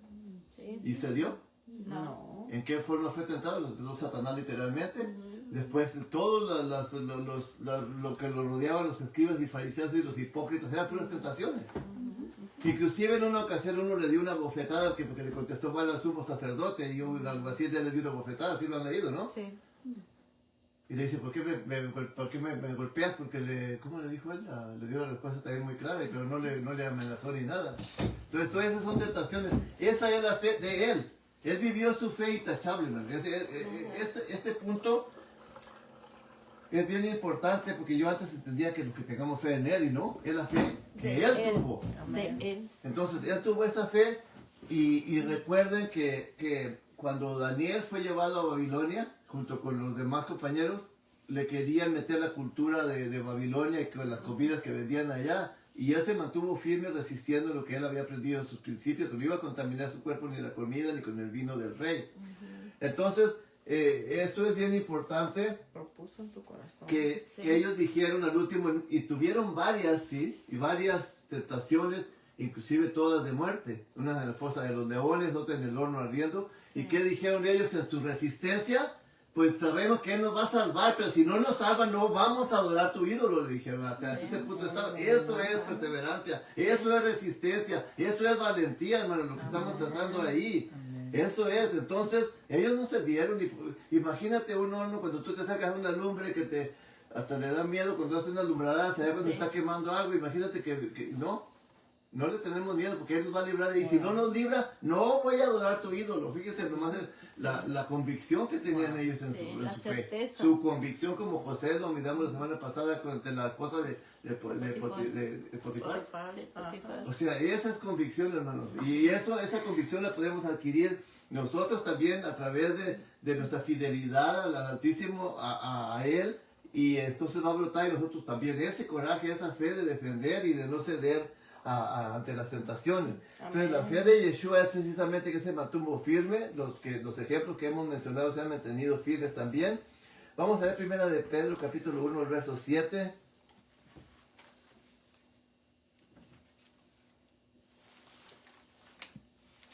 Sí. ¿Y se dio? No. ¿En qué forma fue tentado? Lo tentó Satanás literalmente. Después todo lo que lo rodeaban los escribas y fariseos y los hipócritas eran puras tentaciones. Inclusive en una ocasión uno le dio una bofetada porque le contestó mal al sumo sacerdote y un alguacil le dio una bofetada, así lo han leído, ¿no? Sí. Y le dice, ¿por qué me golpeas? Porque ¿cómo le dijo él? Le dio la respuesta también muy clara, pero no le amenazó ni nada. Entonces todas esas son tentaciones. Esa es la fe de él. Él vivió su fe intachable, ¿no? Este punto es bien importante porque yo antes entendía que lo que tengamos fe en él y no, es la fe que él tuvo. De él. Entonces, él tuvo esa fe y recuerden que cuando Daniel fue llevado a Babilonia, junto con los demás compañeros, le querían meter la cultura de Babilonia y con las comidas que vendían allá. Y él se mantuvo firme resistiendo lo que él había aprendido en sus principios, que no iba a contaminar su cuerpo ni la comida ni con el vino del rey. Entonces, esto es bien importante. Propuso en su corazón. Que Sí. ellos dijeron al último, y tuvieron varias, sí, y varias tentaciones, inclusive todas de muerte. Una en la fosa de los leones, otra en el horno ardiendo. Sí. ¿Y qué dijeron ellos en su resistencia? Pues sabemos que Él nos va a salvar, pero si no nos salva, no vamos a adorar tu ídolo, le dijeron. Hasta este punto estaba. Eso es perseverancia, eso es resistencia, eso es valentía, hermano, lo que estamos tratando ahí. Eso es, entonces, ellos no se dieron. Imagínate un horno cuando tú te sacas una lumbre que hasta le da miedo cuando hace una lumbrada, se ve cuando Sí. está quemando algo. Imagínate que no le tenemos miedo porque Él nos va a librar. Y si no nos libra, no voy a adorar tu ídolo. Fíjese nomás la convicción que tenían ellos en Sí, su la fe. certeza. Su convicción, como José lo miramos la semana pasada con la cosa de Potifar. Sí, Potifar. O sea, esa es convicción, hermanos. Y esa convicción la podemos adquirir nosotros también a través de nuestra fidelidad al Altísimo, a Él. Y entonces va a brotar en nosotros también ese coraje, esa fe de defender y de no ceder ante las tentaciones. Entonces la fe de Yeshua es precisamente que se mantuvo firme. Los ejemplos que hemos mencionado se han mantenido firmes también. Vamos a ver primera de Pedro, capítulo 1, el verso 7.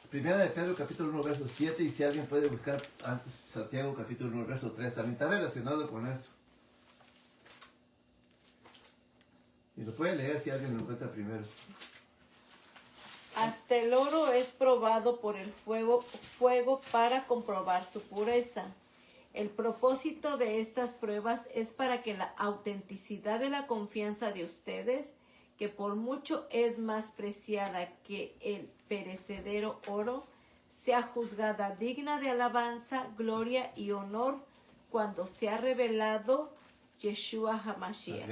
Primera de Pedro, capítulo 1, verso 7, y si alguien puede buscar antes Santiago, capítulo 1, verso 3, también está relacionado con esto. Y lo puede leer si alguien lo encuentra primero. Hasta el oro es probado por el fuego para comprobar su pureza. El propósito de estas pruebas es para que la autenticidad de la confianza de ustedes, que por mucho es más preciada que el perecedero oro, sea juzgada digna de alabanza, gloria y honor cuando sea revelado Yeshua HaMashiach.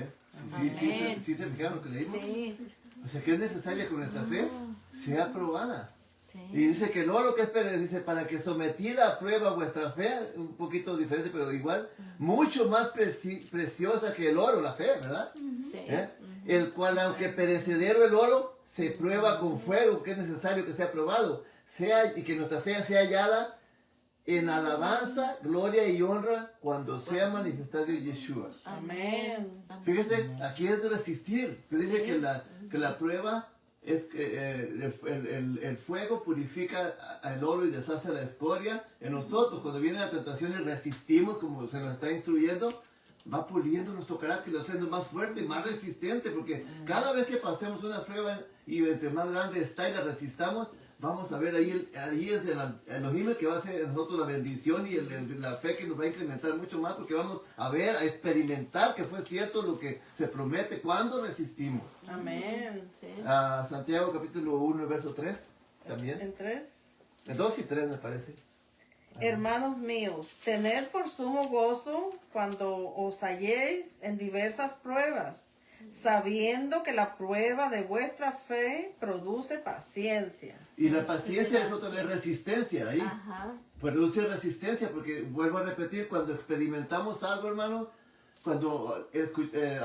Amén. ¿Sí se fijaron lo que leímos? Sí, O sea, que es necesaria que nuestra fe sea probada. Y sí. dice que no lo que es, dice, para que sometida a prueba vuestra fe, un poquito diferente, pero igual, mucho más preciosa que el oro, la fe, ¿verdad? Sí. El cual, aunque perecedero el oro, se prueba con fuego, que es necesario que sea probado, y que nuestra fe sea hallada en alabanza, gloria y honra cuando sea manifestado Yeshua. Amén. Fíjese, aquí es resistir. Dice Sí. que la prueba es que el fuego purifica el oro y deshace la escoria. En nosotros, cuando viene la tentación y resistimos, como se nos está instruyendo, va puliendo nuestro carácter, lo haciendo más fuerte y más resistente, porque cada vez que pasemos una prueba y entre más grande está y la resistamos, vamos a ver ahí es el Elohim que va a hacer en nosotros la bendición y la fe que nos va a incrementar mucho más, porque vamos a ver, a experimentar que fue cierto lo que se promete cuando resistimos. Amén. Sí. Santiago capítulo 1, verso 3, también. El 3. El 2 y 3 me parece. Hermanos míos, tened por sumo gozo cuando os halléis en diversas pruebas, sabiendo que la prueba de vuestra fe produce paciencia. Y la paciencia es otra vez resistencia ahí. Ajá. Produce resistencia, porque vuelvo a repetir, cuando experimentamos algo, hermano, cuando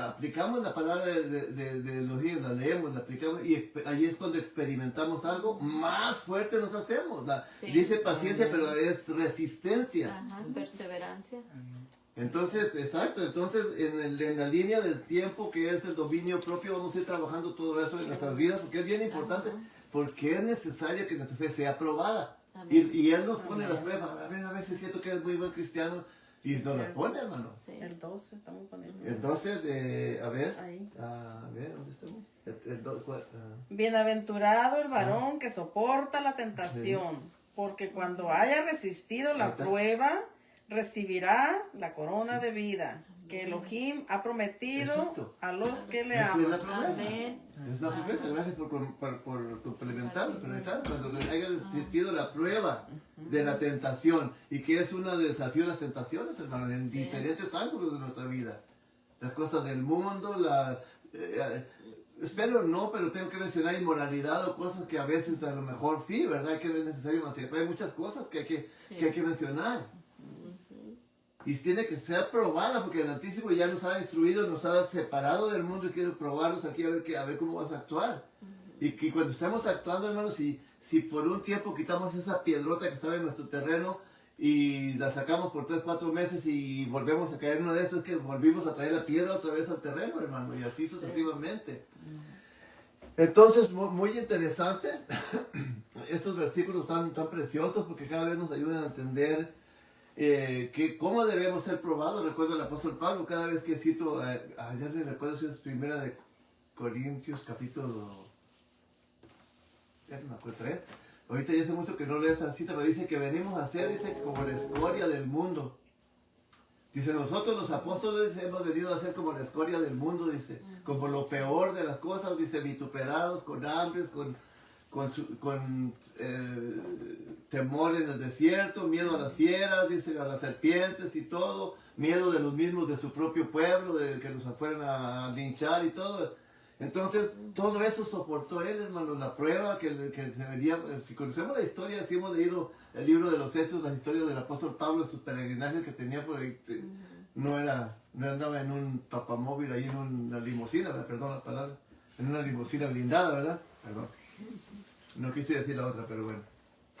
aplicamos la palabra de Elohim, la leemos, la aplicamos, y ahí es cuando experimentamos algo, más fuerte nos hacemos. Sí. Dice paciencia, pero es resistencia. Ajá. Perseverancia. Entonces, exacto, entonces en la línea del tiempo que es el dominio propio, vamos a ir trabajando todo eso en nuestras vidas, porque es bien importante, porque es necesario que nuestra fe sea aprobada. Y Él nos pone las pruebas. A veces siento que es muy buen cristiano y nos las pone, hermano. Sí. El 12 estamos poniendo. Entonces, a ver, Ahí. ¿dónde estamos? Bienaventurado el varón que soporta la tentación, porque cuando haya resistido Ahí la está. prueba, recibirá la corona de vida que Elohim ha prometido Exacto. a los que le Esa es la aman. promesa. Amén. Es la promesa. Gracias por complementarlo. Cuando haya existido la prueba de la tentación, y que es uno de los desafíos de las tentaciones, hermano, en Sí. diferentes ángulos de nuestra vida. Las cosas del mundo, espero no, pero tengo que mencionar inmoralidad o cosas que a veces a lo mejor sí, ¿verdad? Que es necesario mencionar. Pero hay muchas cosas que hay que mencionar. Y tiene que ser probada, porque el Altísimo ya nos ha instruido, nos ha separado del mundo y quiere probarnos aquí a ver cómo vas a actuar. Y que cuando estamos actuando, hermanos, si por un tiempo quitamos esa piedrota que estaba en nuestro terreno y la sacamos por 3, 4 meses y volvemos a caer en uno de esos, es que volvimos a traer la piedra otra vez al terreno, hermano, y así sucesivamente. Entonces, muy interesante estos versículos tan preciosos, porque cada vez nos ayudan a entender cómo debemos ser probados. Recuerdo el apóstol Pablo, cada vez que cito, ya le recuerdo si es primera de Corintios capítulo, ya no me acuerdo, 3. Ahorita ya hace mucho que no leo esa cita, pero dice que venimos a ser, dice, como la escoria del mundo. Dice, nosotros los apóstoles hemos venido a ser como la escoria del mundo, dice, como lo peor de las cosas, dice, vituperados, con hambres, con temor en el desierto, miedo a las fieras, dice, a las serpientes y todo, miedo de los mismos de su propio pueblo, de que nos fueran a linchar y todo. Entonces, todo eso soportó él, hermano, la prueba que se venía. Si conocemos la historia, si hemos leído el libro de los Hechos, las historias del apóstol Pablo, sus peregrinajes que tenía por ahí, no andaba en un papamóvil ahí en una limusina, perdón la palabra, en una limusina blindada, ¿verdad? Perdón. No quise decir la otra, pero bueno.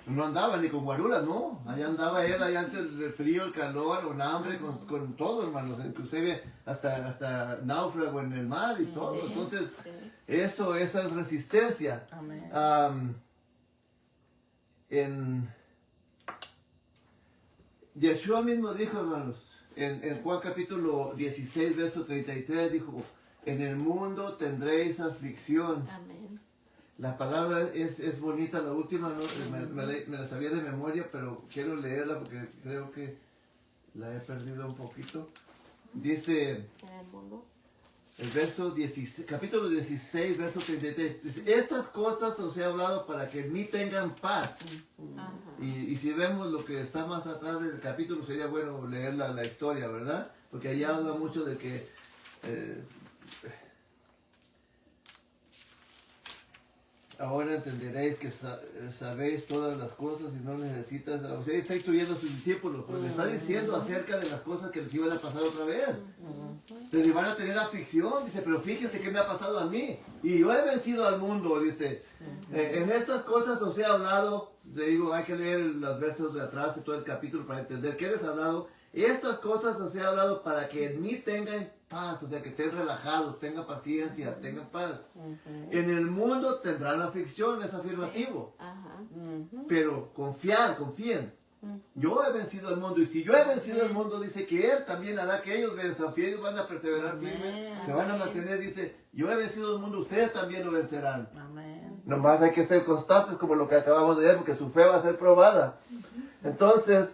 No andaba ni con guaruras, no. Allá andaba él, allá antes del frío, el calor, con hambre, con todo, hermanos. Inclusive hasta náufrago en el mar y todo. Sí, Entonces, sí. esa es resistencia. Amén. Yeshua mismo dijo, hermanos, en Juan capítulo 16, verso 33, dijo, en el mundo tendréis aflicción. Amén. La palabra es bonita, la última, ¿no? Me la sabía de memoria, pero quiero leerla porque creo que la he perdido un poquito. Dice En el mundo. el verso 16, capítulo 16, verso 33. Dice, estas cosas os he hablado para que en mí tengan paz. Ajá. Y si vemos lo que está más atrás del capítulo, sería bueno leer la historia, ¿verdad? Porque ahí habla mucho de que... ahora entenderéis que sabéis todas las cosas y no necesitas... O sea, está instruyendo a sus discípulos, pues le está diciendo acerca de las cosas que les iban a pasar otra vez. Les iban a tener aflicción, dice, pero fíjense qué me ha pasado a mí. Y yo he vencido al mundo, dice. En estas cosas os he hablado, le digo, hay que leer los versos de atrás de todo el capítulo para entender qué les he hablado. Estas cosas os he hablado para que en mí tengan paz, o sea, que estén relajados, tengan paciencia, tengan paz. En el mundo tendrán aflicción, es afirmativo. Ajá. Pero confíen. Yo he vencido al mundo, y si yo he vencido al mundo, dice que Él también hará que ellos venzan. Si ellos van a perseverar firmes, se van a mantener, dice, yo he vencido al mundo, ustedes también lo vencerán. Amén. Nomás hay que ser constantes, como lo que acabamos de ver, porque su fe va a ser probada. Entonces,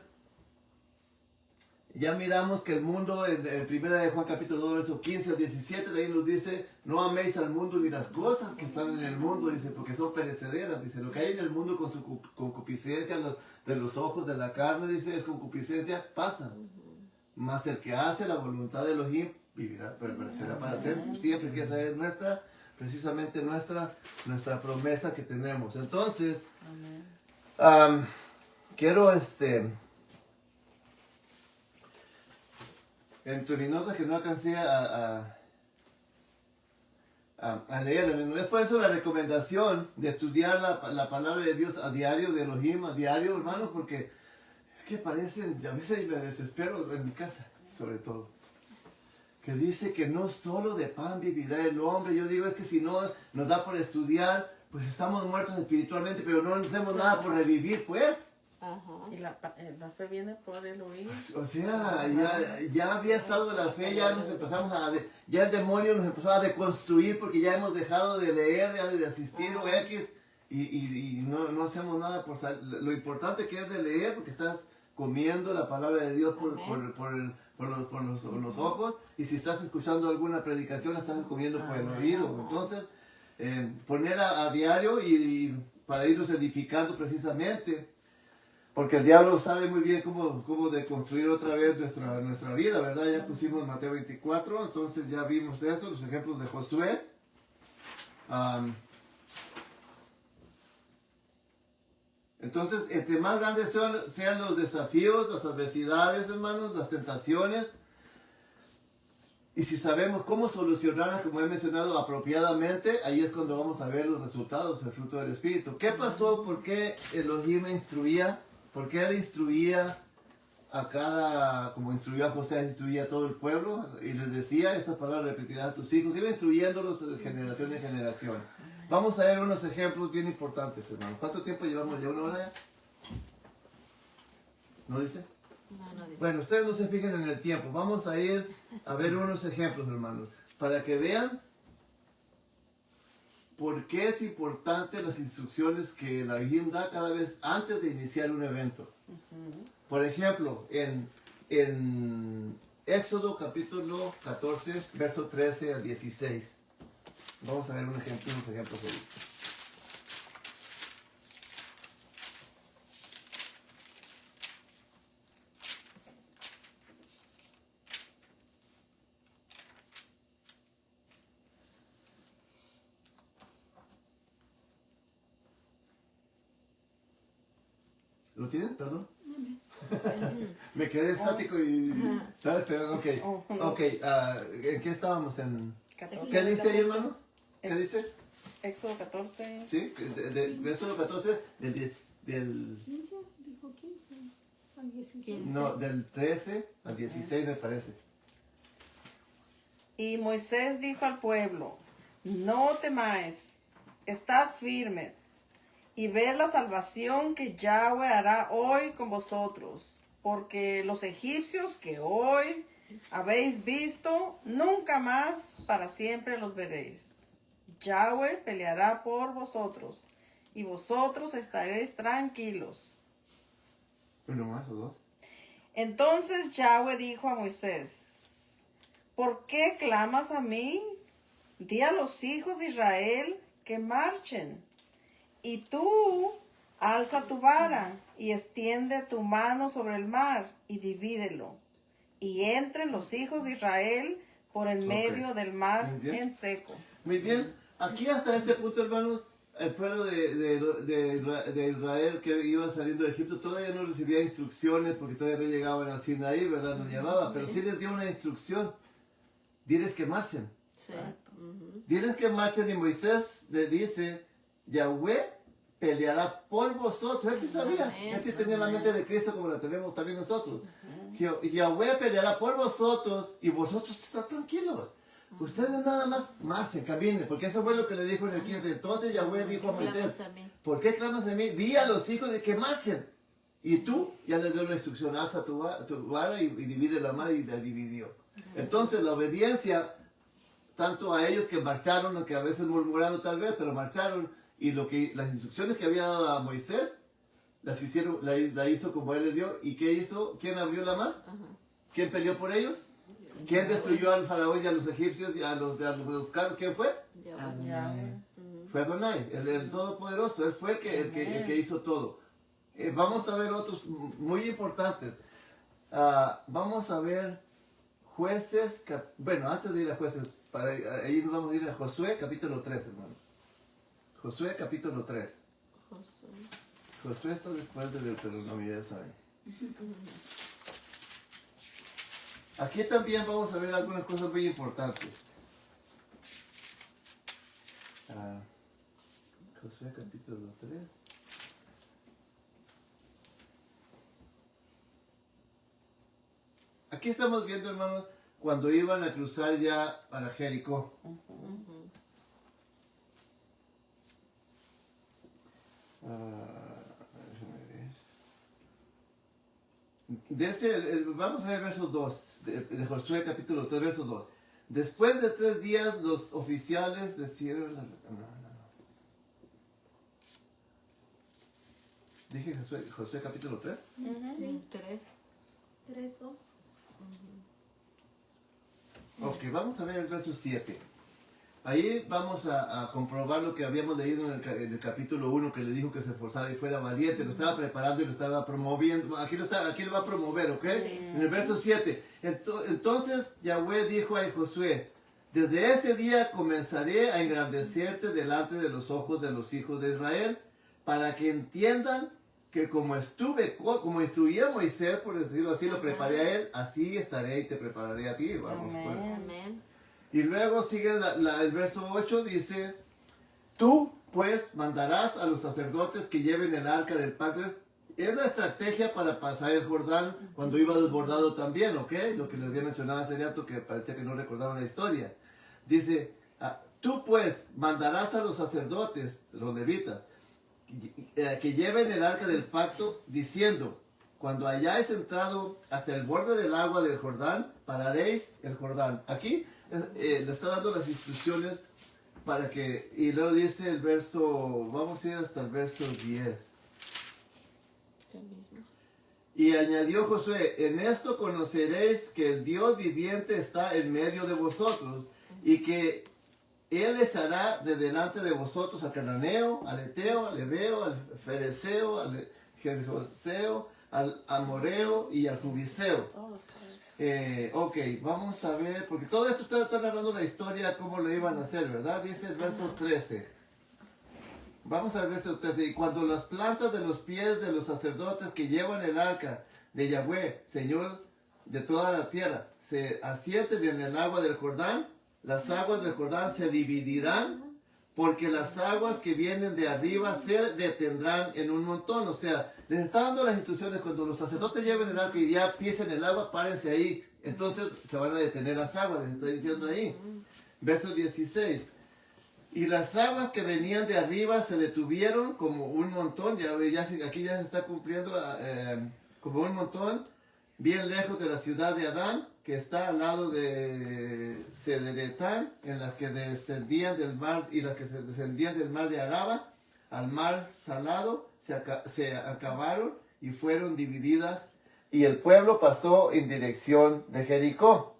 ya miramos que el mundo, en 1 de Juan capítulo 2, versos 15 al 17, de ahí nos dice, no améis al mundo ni las cosas que están en el mundo, dice, porque son perecederas, dice, lo que hay en el mundo con su concupiscencia de los ojos, de la carne, dice, es concupiscencia, pasa. Mas el que hace la voluntad de Elohim vivirá, permanecerá para siempre, que esa es precisamente nuestra promesa que tenemos. Entonces, quiero entre mis notas que no alcancé a leer. Es por eso la recomendación de estudiar la palabra de Dios a diario, de Elohim a diario, hermanos, porque es que parecen, a veces me desespero en mi casa, sobre todo, que dice que no solo de pan vivirá el hombre. Yo digo, es que si no nos da por estudiar, pues estamos muertos espiritualmente, pero no hacemos nada por revivir, pues. Ajá. Y la fe viene por el oír. O sea, ya había estado la fe, ya nos empezamos ya el demonio nos empezó a deconstruir porque ya hemos dejado de leer, ya de asistir o X, y no hacemos nada por lo importante que es de leer, porque estás comiendo la palabra de Dios por los ojos, y si estás escuchando alguna predicación, la estás comiendo por el oído. Entonces, poner a diario y para irnos edificando precisamente. Porque el diablo sabe muy bien cómo deconstruir otra vez nuestra vida, ¿verdad? Ya pusimos Mateo 24, entonces ya vimos esto, los ejemplos de Josué. Entonces, entre más grandes sean los desafíos, las adversidades, hermanos, las tentaciones, y si sabemos cómo solucionarlas, como he mencionado, apropiadamente, ahí es cuando vamos a ver los resultados, el fruto del Espíritu. ¿Qué pasó? ¿Por qué Elohim instruía? Porque él instruía como instruyó a José, instruía a todo el pueblo, y les decía, estas palabras repetirás a tus hijos, iba instruyéndolos de generación en generación. Vamos a ver unos ejemplos bien importantes, hermanos. ¿Cuánto tiempo llevamos ya? ¿1 hora ya? ¿No dice? No dice. Bueno, ustedes no se fijen en el tiempo. Vamos a ir a ver unos ejemplos, hermanos, para que vean por qué es importante las instrucciones que la Elohim da cada vez antes de iniciar un evento. Por ejemplo, en Éxodo capítulo 14, verso 13 al 16. Vamos a ver unos ejemplos ahí. ¿Lo tienen? Perdón. Me quedé estático y... ¿Sabes? Pero, ok. ¿En qué estábamos? ¿Qué dice ahí, hermano? ¿Qué dice? Éxodo 14. Sí, de Éxodo 14, del 15, dijo 15, al 16. no, del 13 al 16 me parece. Y Moisés dijo al pueblo, no temáis, estad firmes, y ver la salvación que Yahweh hará hoy con vosotros, porque los egipcios que hoy habéis visto, nunca más para siempre los veréis. Yahweh peleará por vosotros, y vosotros estaréis tranquilos. ¿Uno más o dos? Entonces Yahweh dijo a Moisés, ¿por qué clamas a mí? Di a los hijos de Israel que marchen. Y tú alza tu vara y extiende tu mano sobre el mar y divídelo. Y entren los hijos de Israel por en medio del mar en seco. Muy bien. Aquí hasta este punto, hermanos, el pueblo de Israel que iba saliendo de Egipto todavía no recibía instrucciones porque todavía no llegaban al Sinaí, ¿verdad? Nos llevaba, pero sí les dio una instrucción. Diles que marchen. Sí. Diles que marchen, y Moisés le dice, Yahweh peleará por vosotros. Él sí sabía, él sí tenía la mente de Cristo como la tenemos también nosotros. Yahweh peleará por vosotros y vosotros están tranquilos. Ustedes nada más marchen, caminen, porque eso fue lo que le dijo en el 15. Entonces Yahweh dijo a Moisés, ¿por qué clamas a mí? Di a los hijos de que marchen. Y tú ya le dio la instrucción, alza tu vara y divide la mar, y la dividió. Entonces la obediencia, tanto a ellos que marcharon, aunque a veces murmuraron tal vez, pero marcharon, y las instrucciones que había dado a Moisés, la hizo como él le dio. ¿Y qué hizo? ¿Quién abrió la mar? ¿Quién peleó por ellos? ¿Quién destruyó al faraón y a los egipcios y a los carros? ¿Quién fue? Fue Adonai, el Todopoderoso. Él fue el que hizo todo. Vamos a ver otros muy importantes. Vamos a ver Jueces. Bueno, antes de ir a Jueces, ahí nos vamos a ir a Josué capítulo 3, hermano. Josué capítulo 3. Josué está después de Deuteronomio, ya saben. Aquí también vamos a ver algunas cosas muy importantes. Josué capítulo 3. Aquí estamos viendo, hermanos, cuando iban a cruzar ya para Jericó. Vamos a ver verso 2 de Josué capítulo 3, verso 2. Después de 3 días los oficiales recibieron la... ¿Dije Josué capítulo 3? Sí, 3. 3, 2. Ok, vamos a ver el verso 7. Ahí vamos a comprobar lo que habíamos leído en el capítulo 1, que le dijo que se esforzara y fuera valiente. Lo estaba preparando y lo estaba promoviendo. Aquí lo va a promover, ¿ok? Sí. En el verso 7. Entonces Yahweh dijo a Josué: desde este día comenzaré a engrandecerte delante de los ojos de los hijos de Israel, para que entiendan que como instruí a Moisés, por decirlo así, lo preparé a él, así estaré y te prepararé a ti. Vamos, pues. Amén. Y luego sigue el verso 8, dice: tú pues mandarás a los sacerdotes que lleven el arca del pacto. Es la estrategia para pasar el Jordán cuando iba desbordado también, ¿ok? Lo que les había mencionado hace rato, que parecía que no recordaban la historia. Dice, tú pues mandarás a los sacerdotes, los levitas, que lleven el arca del pacto, diciendo: cuando hayáis entrado hasta el borde del agua del Jordán, pararéis el Jordán. Aquí le está dando las instrucciones para que... Y luego dice el verso... Vamos a ir hasta el verso 10. Y añadió Josué: en esto conoceréis que el Dios viviente está en medio de vosotros, y que Él les hará de delante de vosotros al cananeo, al eteo, al ebeo, al fereceo, al jerjoseo, al amoreo y al jubiseo. Ok, vamos a ver, porque todo esto está narrando la historia, cómo lo iban a hacer, ¿verdad? Dice el verso 13. Vamos al verso 13. Y cuando las plantas de los pies de los sacerdotes que llevan el arca de Yahweh, Señor de toda la tierra, se asienten en el agua del Jordán, las aguas del Jordán se dividirán, porque las aguas que vienen de arriba se detendrán en un montón. O sea, les está dando las instrucciones: cuando los sacerdotes lleven el arca y ya pisen el agua, párense ahí. Entonces se van a detener las aguas, les está diciendo ahí. Verso 16. Y las aguas que venían de arriba se detuvieron como un montón. Aquí ya se está cumpliendo como un montón, bien lejos de la ciudad de Adán, que está al lado de Cederetán, en las que descendían del mar, y las que se descendían del mar de Araba al mar salado, se acabaron y fueron divididas, y el pueblo pasó en dirección de Jericó.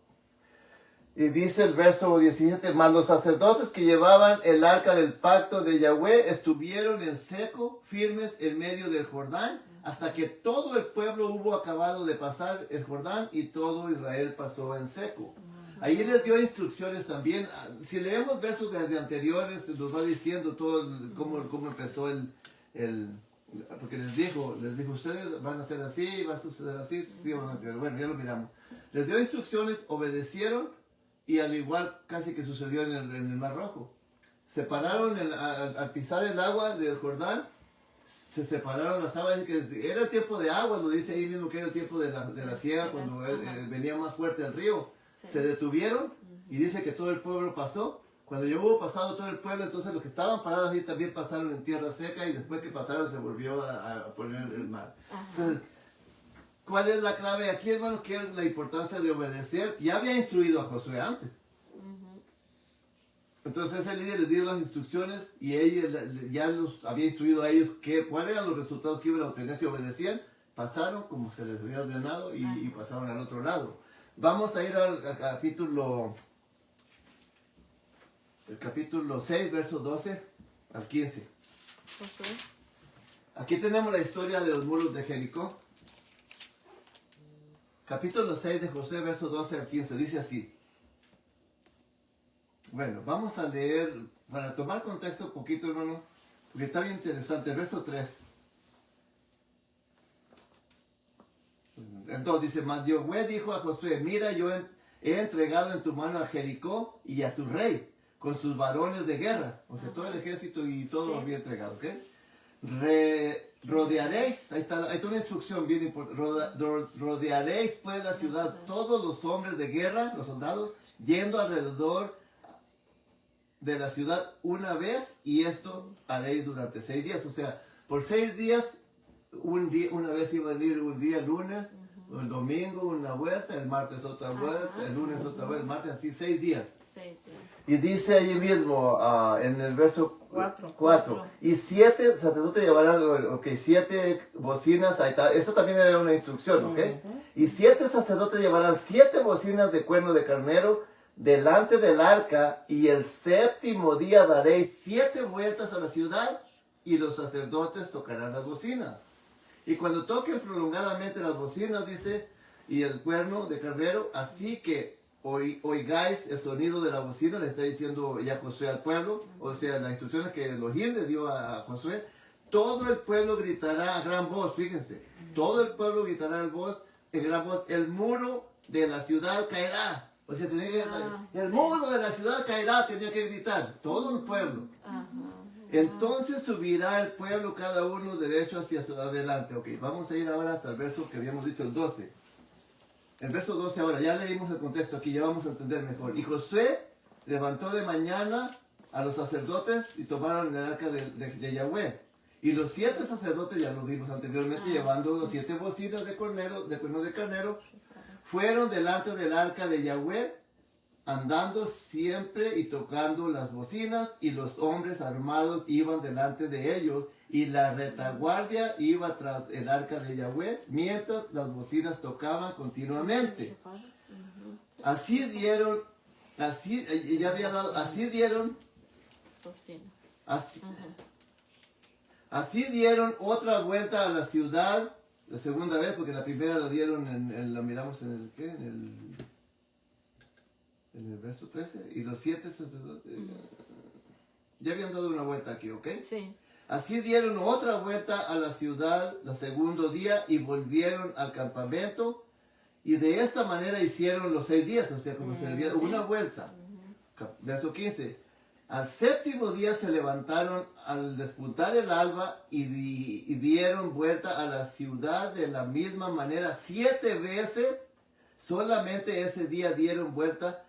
Y dice el verso 17: mas los sacerdotes que llevaban el arca del pacto de Yahweh estuvieron en seco, firmes en medio del Jordán, hasta que todo el pueblo hubo acabado de pasar el Jordán, y todo Israel pasó en seco. Ahí les dio instrucciones también. Si leemos versos de anteriores, nos va diciendo todo cómo empezó porque les dijo, ustedes van a hacer así, va a suceder así, sí, van a hacer. Bueno, ya lo miramos. Les dio instrucciones, obedecieron, y al igual casi que sucedió en el Mar Rojo. Separaron al pisar el agua del Jordán, se separaron las aguas. Que era el tiempo de agua, lo dice ahí mismo, que era el tiempo de la siega, cuando venía más fuerte el río. Sí. Se detuvieron, y dice que todo el pueblo pasó, Cuando ya hubo pasado todo el pueblo, entonces los que estaban parados ahí también pasaron en tierra seca y después que pasaron se volvió a poner el mar. Ajá. Entonces, ¿cuál es la clave aquí, hermano? ¿Qué es la importancia de obedecer? Ya había instruido a Josué antes. Ujú. Entonces ese líder les dio las instrucciones y ella ya los había instruido a ellos cuáles eran los resultados que iban a obtener si obedecían. Pasaron como se les había ordenado y pasaron al otro lado. Vamos a ir al capítulo 6, verso 12 al 15. Josué. Aquí tenemos la historia de los muros de Jericó. Capítulo 6 de Josué, verso 12 al 15, dice así. Bueno, vamos a leer, para tomar contexto un poquito, hermano, porque está bien interesante. Verso 3. Entonces dice, mas Yahweh dijo a Josué, mira, yo he entregado en tu mano a Jericó y a su rey, con sus varones de guerra. O sea, todo el ejército y todo lo había entregado, ¿ok? Rodearéis, ahí está una instrucción bien importante, rodearéis pues la ciudad, todos los hombres de guerra, los soldados, yendo alrededor de la ciudad una vez, y esto haréis durante 6 días. O sea, por 6 días, una vez iba a ir un día, el lunes, el domingo una vuelta, el martes otra vuelta, el lunes otra vuelta, el martes, así 6 días. 6 días. Y dice allí mismo, en el verso 4. 4, y 7 sacerdotes llevarán, 7 bocinas, ahí está, esta también era una instrucción, ¿ok? Y 7 sacerdotes llevarán 7 bocinas de cuerno de carnero delante del arca, y el 7º día daréis 7 vueltas a la ciudad, y los sacerdotes tocarán las bocinas. Y cuando toquen prolongadamente las bocinas, dice, y el cuerno de carnero, así que oigáis el sonido de la bocina, le está diciendo ya Josué al pueblo, o sea, las instrucciones que Elohim le dio a Josué, todo el pueblo gritará a gran voz, fíjense, todo el pueblo gritará en gran voz, el muro de la ciudad caerá. O sea, tenía que, el muro de la ciudad caerá, tenía que gritar, todo el pueblo. Ajá. Entonces subirá el pueblo cada uno derecho hacia adelante. Ok, vamos a ir ahora hasta el verso que habíamos dicho, el 12. El verso 12 ahora, ya leímos el contexto aquí, ya vamos a entender mejor. Y Josué levantó de mañana a los sacerdotes y tomaron el arca de Yahweh. Y los 7 sacerdotes, ya lo vimos anteriormente, llevando los 7 bocinas de cuerno de carnero, fueron delante del arca de Yahweh, andando siempre y tocando las bocinas, y los hombres armados iban delante de ellos, y la retaguardia iba tras el arca de Yahweh, mientras las bocinas tocaban continuamente. Así dieron, Bocina. así dieron otra vuelta a la ciudad, la segunda vez, porque la primera la dieron, la miramos en el, ¿qué? En el verso 13, y los 7 sacerdotes ya habían dado una vuelta aquí, ¿ok? Sí. Así dieron otra vuelta a la ciudad el segundo día y volvieron al campamento, y de esta manera hicieron los 6 días, o sea, como se había una vuelta. Verso 15. Al 7º día se levantaron al despuntar el alba y dieron vuelta a la ciudad de la misma manera 7 veces. Solamente ese día dieron vuelta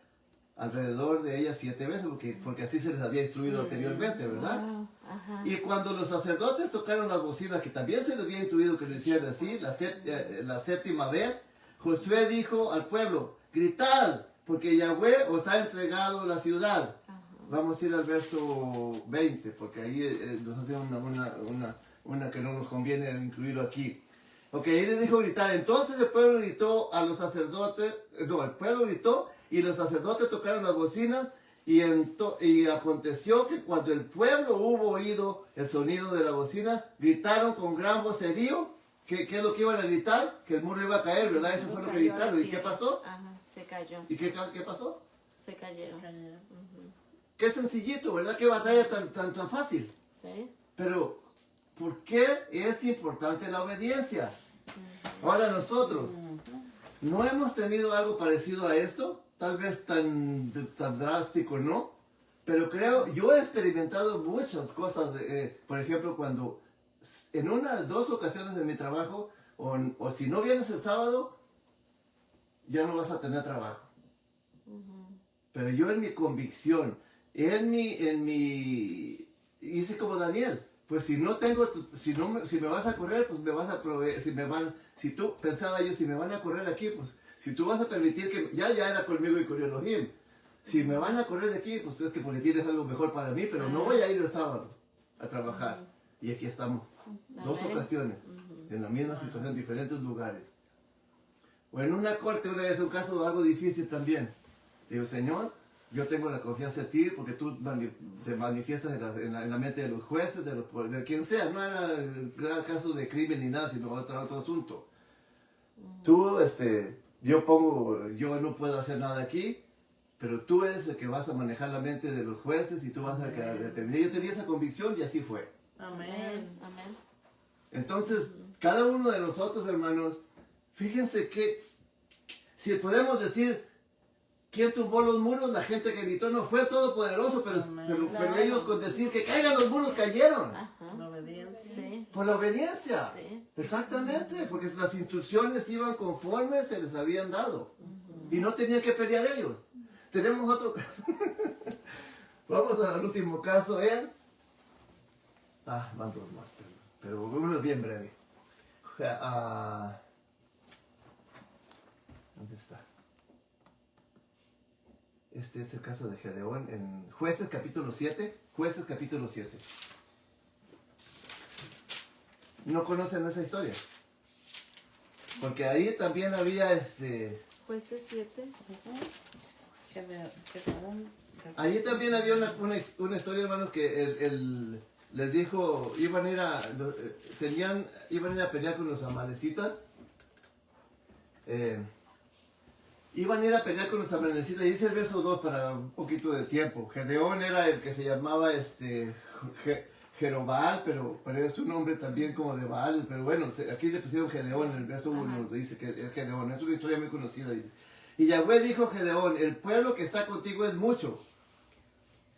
alrededor de ella 7 veces, porque así se les había instruido anteriormente, ¿verdad? Wow. Ajá. Y cuando los sacerdotes tocaron las bocinas, que también se les había instruido que lo hicieran así, la 7ª vez, Josué dijo al pueblo, gritad, porque Yahweh os ha entregado la ciudad. Ajá. Vamos a ir al verso 20, porque ahí nos hace una que no nos conviene incluirlo aquí. Ok, ahí les dijo gritar. Entonces el pueblo gritó a los sacerdotes, el pueblo gritó y los sacerdotes tocaron las bocinas, y aconteció que cuando el pueblo hubo oído el sonido de la bocina, gritaron con gran vocerío. ¿Qué es lo que iban a gritar? Que el muro iba a caer, ¿verdad? Eso fue lo que gritaron. ¿Y qué pasó? Ajá, se cayó. ¿Y qué pasó? Se cayeron. Qué sencillito, ¿verdad? Qué batalla tan fácil. Sí. Pero, ¿por qué es importante la obediencia? Ahora nosotros, ¿no hemos tenido algo parecido a esto? Tal vez tan drástico, ¿no? Pero yo he experimentado muchas cosas, por ejemplo, cuando en 2 ocasiones de mi trabajo, o si no vienes el sábado, ya no vas a tener trabajo. Pero yo en mi convicción, hice como Daniel. Pues si no tengo, si me vas a correr, pues me vas a proveer, pensaba yo, si me van a correr aquí, pues, si tú vas a permitir que, ya era conmigo y con Elohim. Si me van a correr de aquí, pues es que porque tienes algo mejor para mí, pero no voy a ir el sábado a trabajar. Y aquí estamos, 2 ocasiones, en la misma situación, en diferentes lugares. O en una corte, una vez un caso algo difícil también. Digo, Señor, yo tengo la confianza en ti porque tú te manifiestas en la mente de los jueces, de quien sea. No era el gran caso de crimen ni nada, sino otro asunto. Tú, yo no puedo hacer nada aquí, pero tú eres el que vas a manejar la mente de los jueces y tú vas a determinar. Yo tenía esa convicción y así fue. Amén. Amén. Entonces, cada uno de nosotros, hermanos, fíjense que si podemos decir quién tumbó los muros, la gente que gritó no fue todopoderoso, pero ellos con decir que caigan los muros cayeron. La obediencia. Sí. Por la obediencia. Sí. Exactamente, porque las instrucciones iban conforme se les habían dado. Y no tenían que pelear ellos. Tenemos otro caso. Vamos al último caso, van 2 más, pero uno es bien breve. ¿Dónde está? Este es el caso de Gedeón en Jueces capítulo 7. Jueces capítulo 7. ¿No conocen esa historia? Porque ahí también había Jueces 7. Ahí también había una historia, hermanos, que les dijo, iban a ir a pelear con los amalecitas. Iban a ir a pelear con los amalecitas. Y dice el verso 2 para un poquito de tiempo. Gedeón era el que se llamaba Jerobal, pero es su nombre también como de Baal. Pero bueno, aquí le pusieron Gedeón en el verso 1. Dice que es Gedeón. Es una historia muy conocida. Dice. Y Yahweh dijo a Gedeón, el pueblo que está contigo es mucho.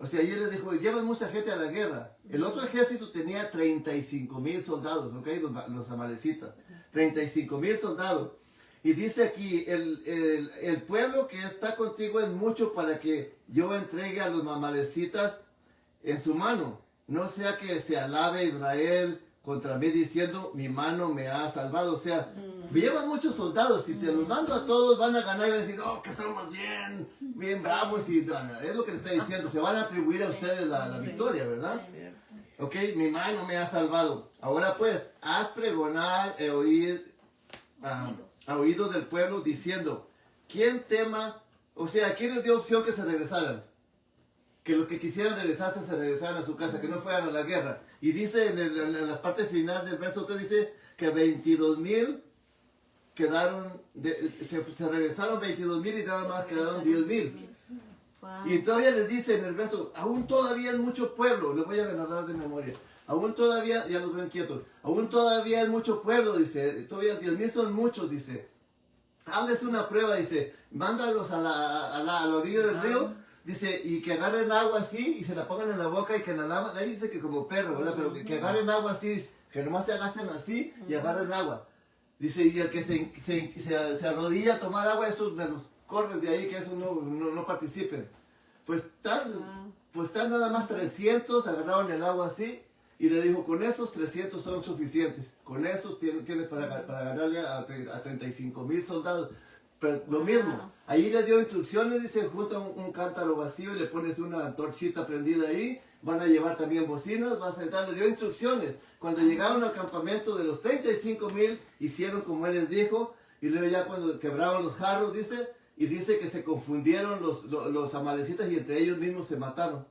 O sea, ayer le dijo, llevas mucha gente a la guerra. El otro ejército tenía 35,000 soldados, ¿ok? Los amalecitas. 35,000 soldados. Y dice aquí, el pueblo que está contigo es mucho para que yo entregue a los amalecitas en su mano. No sea que se alabe Israel contra mí diciendo, mi mano me ha salvado. O sea, me llevan muchos soldados. Si te los mando a todos, van a ganar y van a decir, oh, que somos bien bravos. Y es lo que le está diciendo. Se van a atribuir a ustedes la victoria, ¿verdad? Ok, mi mano me ha salvado. Ahora pues, haz pregonar e oír a oídos del pueblo diciendo, ¿quién tema? O sea, ¿quién les dio opción que se regresaran? Que los que quisieran regresarse se regresaran a su casa, que no fueran a la guerra. Y dice en la parte final del verso 3, dice que 22,000 quedaron, se regresaron 22,000 y nada más quedaron 10,000. Wow. Y todavía les dice en el verso, aún todavía es mucho pueblo, les voy a narrar de memoria. Aún todavía, ya los ven quietos, aún todavía es mucho pueblo, dice, todavía 10,000 son muchos, dice. Hazles una prueba, dice, mándalos a la orilla del río. Dice, y que agarren agua así y se la pongan en la boca y que la lavan. Ahí dice que como perro, ¿verdad? Pero que agarren agua así, que nomás se agasten así y agarren agua. Dice, y el que se arrodilla a tomar agua, esos de los corres de ahí, que eso no participen. Pues están nada más 300, agarraron el agua así y le dijo, con esos 300 son suficientes. Con esos tienes para ganarle a 35,000 soldados. Pero lo mismo, ahí le dio instrucciones, dice, junta un cántaro vacío y le pones una antorchita prendida ahí, van a llevar también bocinas, vas a entrar, le dio instrucciones. Cuando llegaron al campamento de los 35,000, hicieron como él les dijo, y luego ya cuando quebraron los jarros, dice, y dice que se confundieron los amalecitas y entre ellos mismos se mataron.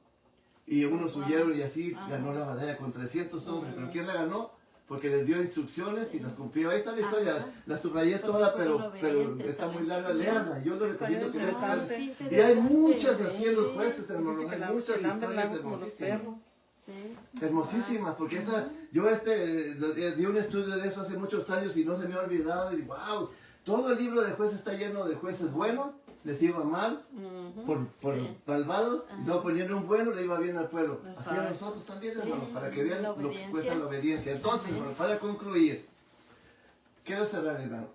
Y unos huyeron y así ganó la batalla con 300 hombres. ¿Pero quién la ganó? Porque les dio instrucciones y las cumplió. Ahí está la historia, la subrayé toda, pero está muy larga, leanla. Yo les recomiendo que lean. Y hay muchas así en los jueces, hermanos. Hay muchas historias hermosísimas. Hermosísimas, porque yo di un estudio de eso hace muchos años y no se me ha olvidado. Y wow, todo el libro de jueces está lleno de jueces buenos, les iba mal, por malvados, y luego poniendo un bueno, le iba bien al pueblo. Así a nosotros también, hermanos, para que vean lo que cuesta la obediencia. Entonces, hermanos, para concluir, quiero cerrar, hermano.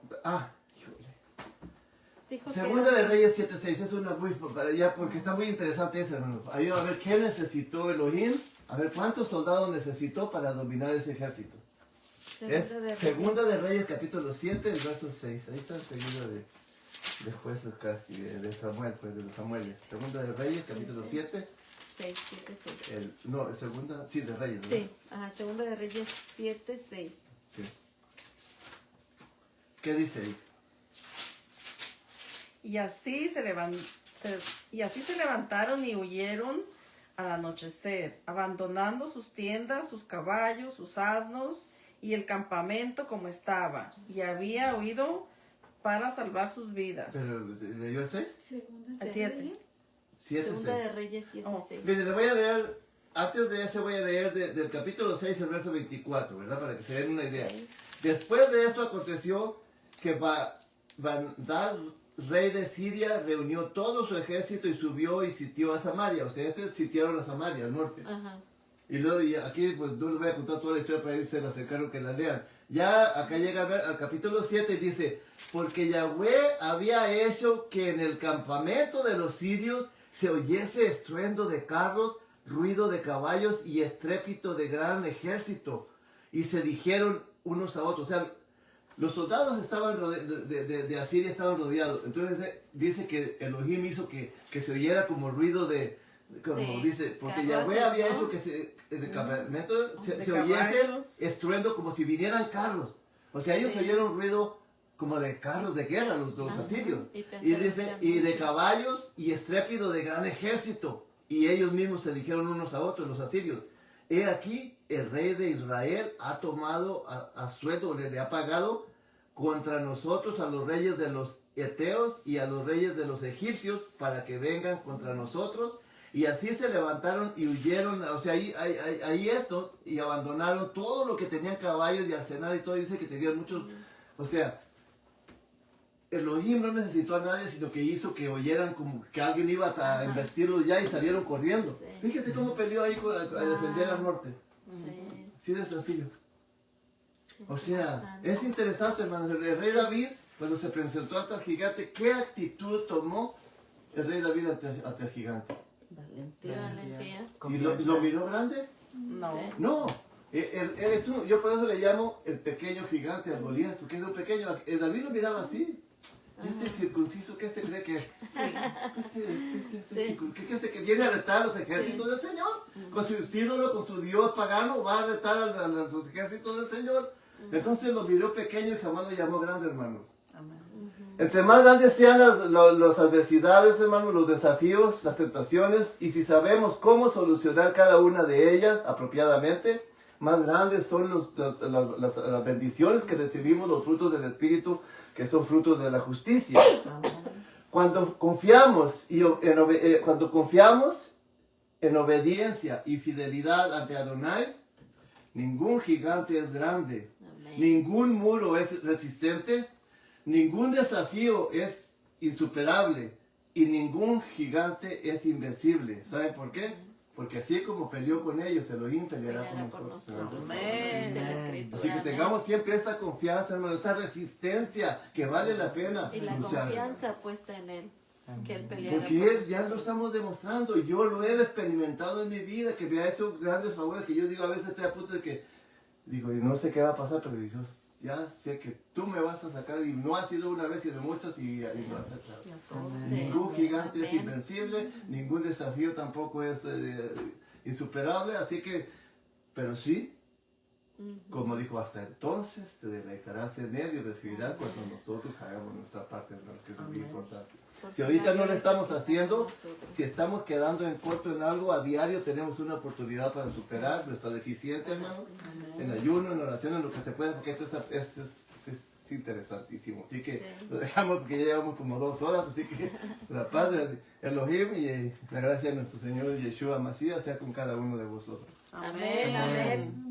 Dijo que Segunda era- de Reyes 7:6 es una muy para allá porque está muy interesante ese, hermano. Ayuda a ver qué necesitó Elohim, a ver cuántos soldados necesitó para dominar ese ejército. Es Segunda de Reyes capítulo 7, el verso 6. Ahí está seguido de jueces casi, de Samuel, pues de los Samueles. Segunda de Reyes capítulo 7. 6, 7, 6. No, segunda, sí, de Reyes, ¿no? Sí, ajá, Segunda de Reyes 7, 6. Sí. ¿Qué dice ahí? Y así se levantaron y huyeron al anochecer, abandonando sus tiendas, sus caballos, sus asnos y el campamento como estaba. Y había huido para salvar sus vidas. ¿Pero leyó el 6? Segunda El de 7. Reyes. 7, Segunda 6. de Reyes 7, Oh. 6. Mire, le voy a leer, antes de ese voy a leer del capítulo 6, el verso 24, ¿verdad? Para que se den una idea. Después de esto aconteció que Bandad, rey de Siria, reunió todo su ejército y subió y sitió a Samaria. O sea, sitiaron a Samaria, al norte. Ajá. Y luego, y aquí, pues no les voy a contar toda la historia para irse a acercaron que la lean. Ya acá llega al capítulo 7 y dice, porque Yahweh había hecho que en el campamento de los sirios se oyese estruendo de carros, ruido de caballos y estrépito de gran ejército. Y se dijeron unos a otros. O sea, los soldados estaban de Asiria estaban rodeados. Entonces dice que Elohim hizo que se oyera como ruido dice, porque carros, Yahweh había ¿no? hecho que en el campamento De se oyese caballos. estruendo como si vinieran carros. O sea, ellos Sí. oyeron ruido como de carros de guerra, los Ajá. asirios. Y pensaron Y que dice, eran y de muchos. caballos y estrépito de gran ejército. Y ellos mismos se dijeron unos a otros, los asirios. He aquí, el rey de Israel ha tomado a sueldo, le ha pagado contra nosotros a los reyes de los Eteos y a los reyes de los egipcios para que vengan contra nosotros. Y así se levantaron y huyeron, o sea, ahí esto, y abandonaron todo lo que tenían caballos y arsenal y todo, dice que tenían muchos, o sea, Elohim no necesitó a nadie, sino que hizo que oyeran como que alguien iba a embestirlos ya y salieron corriendo. Sí. Fíjese cómo peleó ahí a defender al norte. Sí. Sí, de sencillo. Qué O sea, interesante. es interesante, hermano. El rey David, cuando se presentó ante el gigante, ¿qué actitud tomó el rey David ante el gigante? Valentía. ¿Y lo miró grande? No. Sí. No. Él es yo por eso le llamo el pequeño gigante al Goliat, porque es un pequeño. David lo miraba así. ¿Y este circunciso qué se cree que es? Sí. ¿Qué cree que viene a retar a los ejércitos del Señor? Con su ídolo, con su Dios pagano, va a retar a los ejércitos del Señor. Entonces lo miró pequeño y jamás lo llamó grande, hermano. Entre más grandes sean las adversidades, hermano, los desafíos, las tentaciones, y si sabemos cómo solucionar cada una de ellas apropiadamente, más grandes son las bendiciones que recibimos, los frutos del Espíritu, que son frutos de la justicia. Cuando confiamos en obediencia y fidelidad ante Adonai, ningún gigante es grande, Amén. ningún muro es resistente, ningún desafío es insuperable y ningún gigante es invencible. ¿Saben por qué? Porque así como peleó con ellos, Elohim peleará Peleará con por nosotros. nosotros. Amén. Dice la Escritura. Así que Amén. tengamos siempre esta confianza, hermano, esta resistencia que vale la pena Y la luchar. confianza puesta en Él. Que Él peleará Porque por Él ya lo estamos demostrando, yo lo he experimentado en mi vida, que me ha hecho grandes favores, que yo digo a veces estoy a punto de que, digo, y no sé qué va a pasar, pero yo ya sé que tú me vas a sacar, y no ha sido una vez, sino muchas, y lo has sacado. nosotros. Sí. Ningún gigante es Amén. invencible, ningún desafío tampoco es insuperable, así que, pero sí, como dijo, hasta entonces te deleitarás en Él y recibirás cuando nosotros hagamos nuestra parte, hermano, que es muy Amén. importante. Porque Si ahorita no lo nadie estamos está haciendo, con nosotros. si estamos quedando en corto en algo, a diario tenemos una oportunidad para superar nuestra deficiencia, hermano, en ayuno, en oración, en lo que se pueda, porque esto es interesantísimo. Así que Sí. lo dejamos porque ya llevamos como 2 horas, así que la paz de Elohim y la gracia de nuestro Señor Yeshua Mashiach sea con cada uno de vosotros. Amén, amén.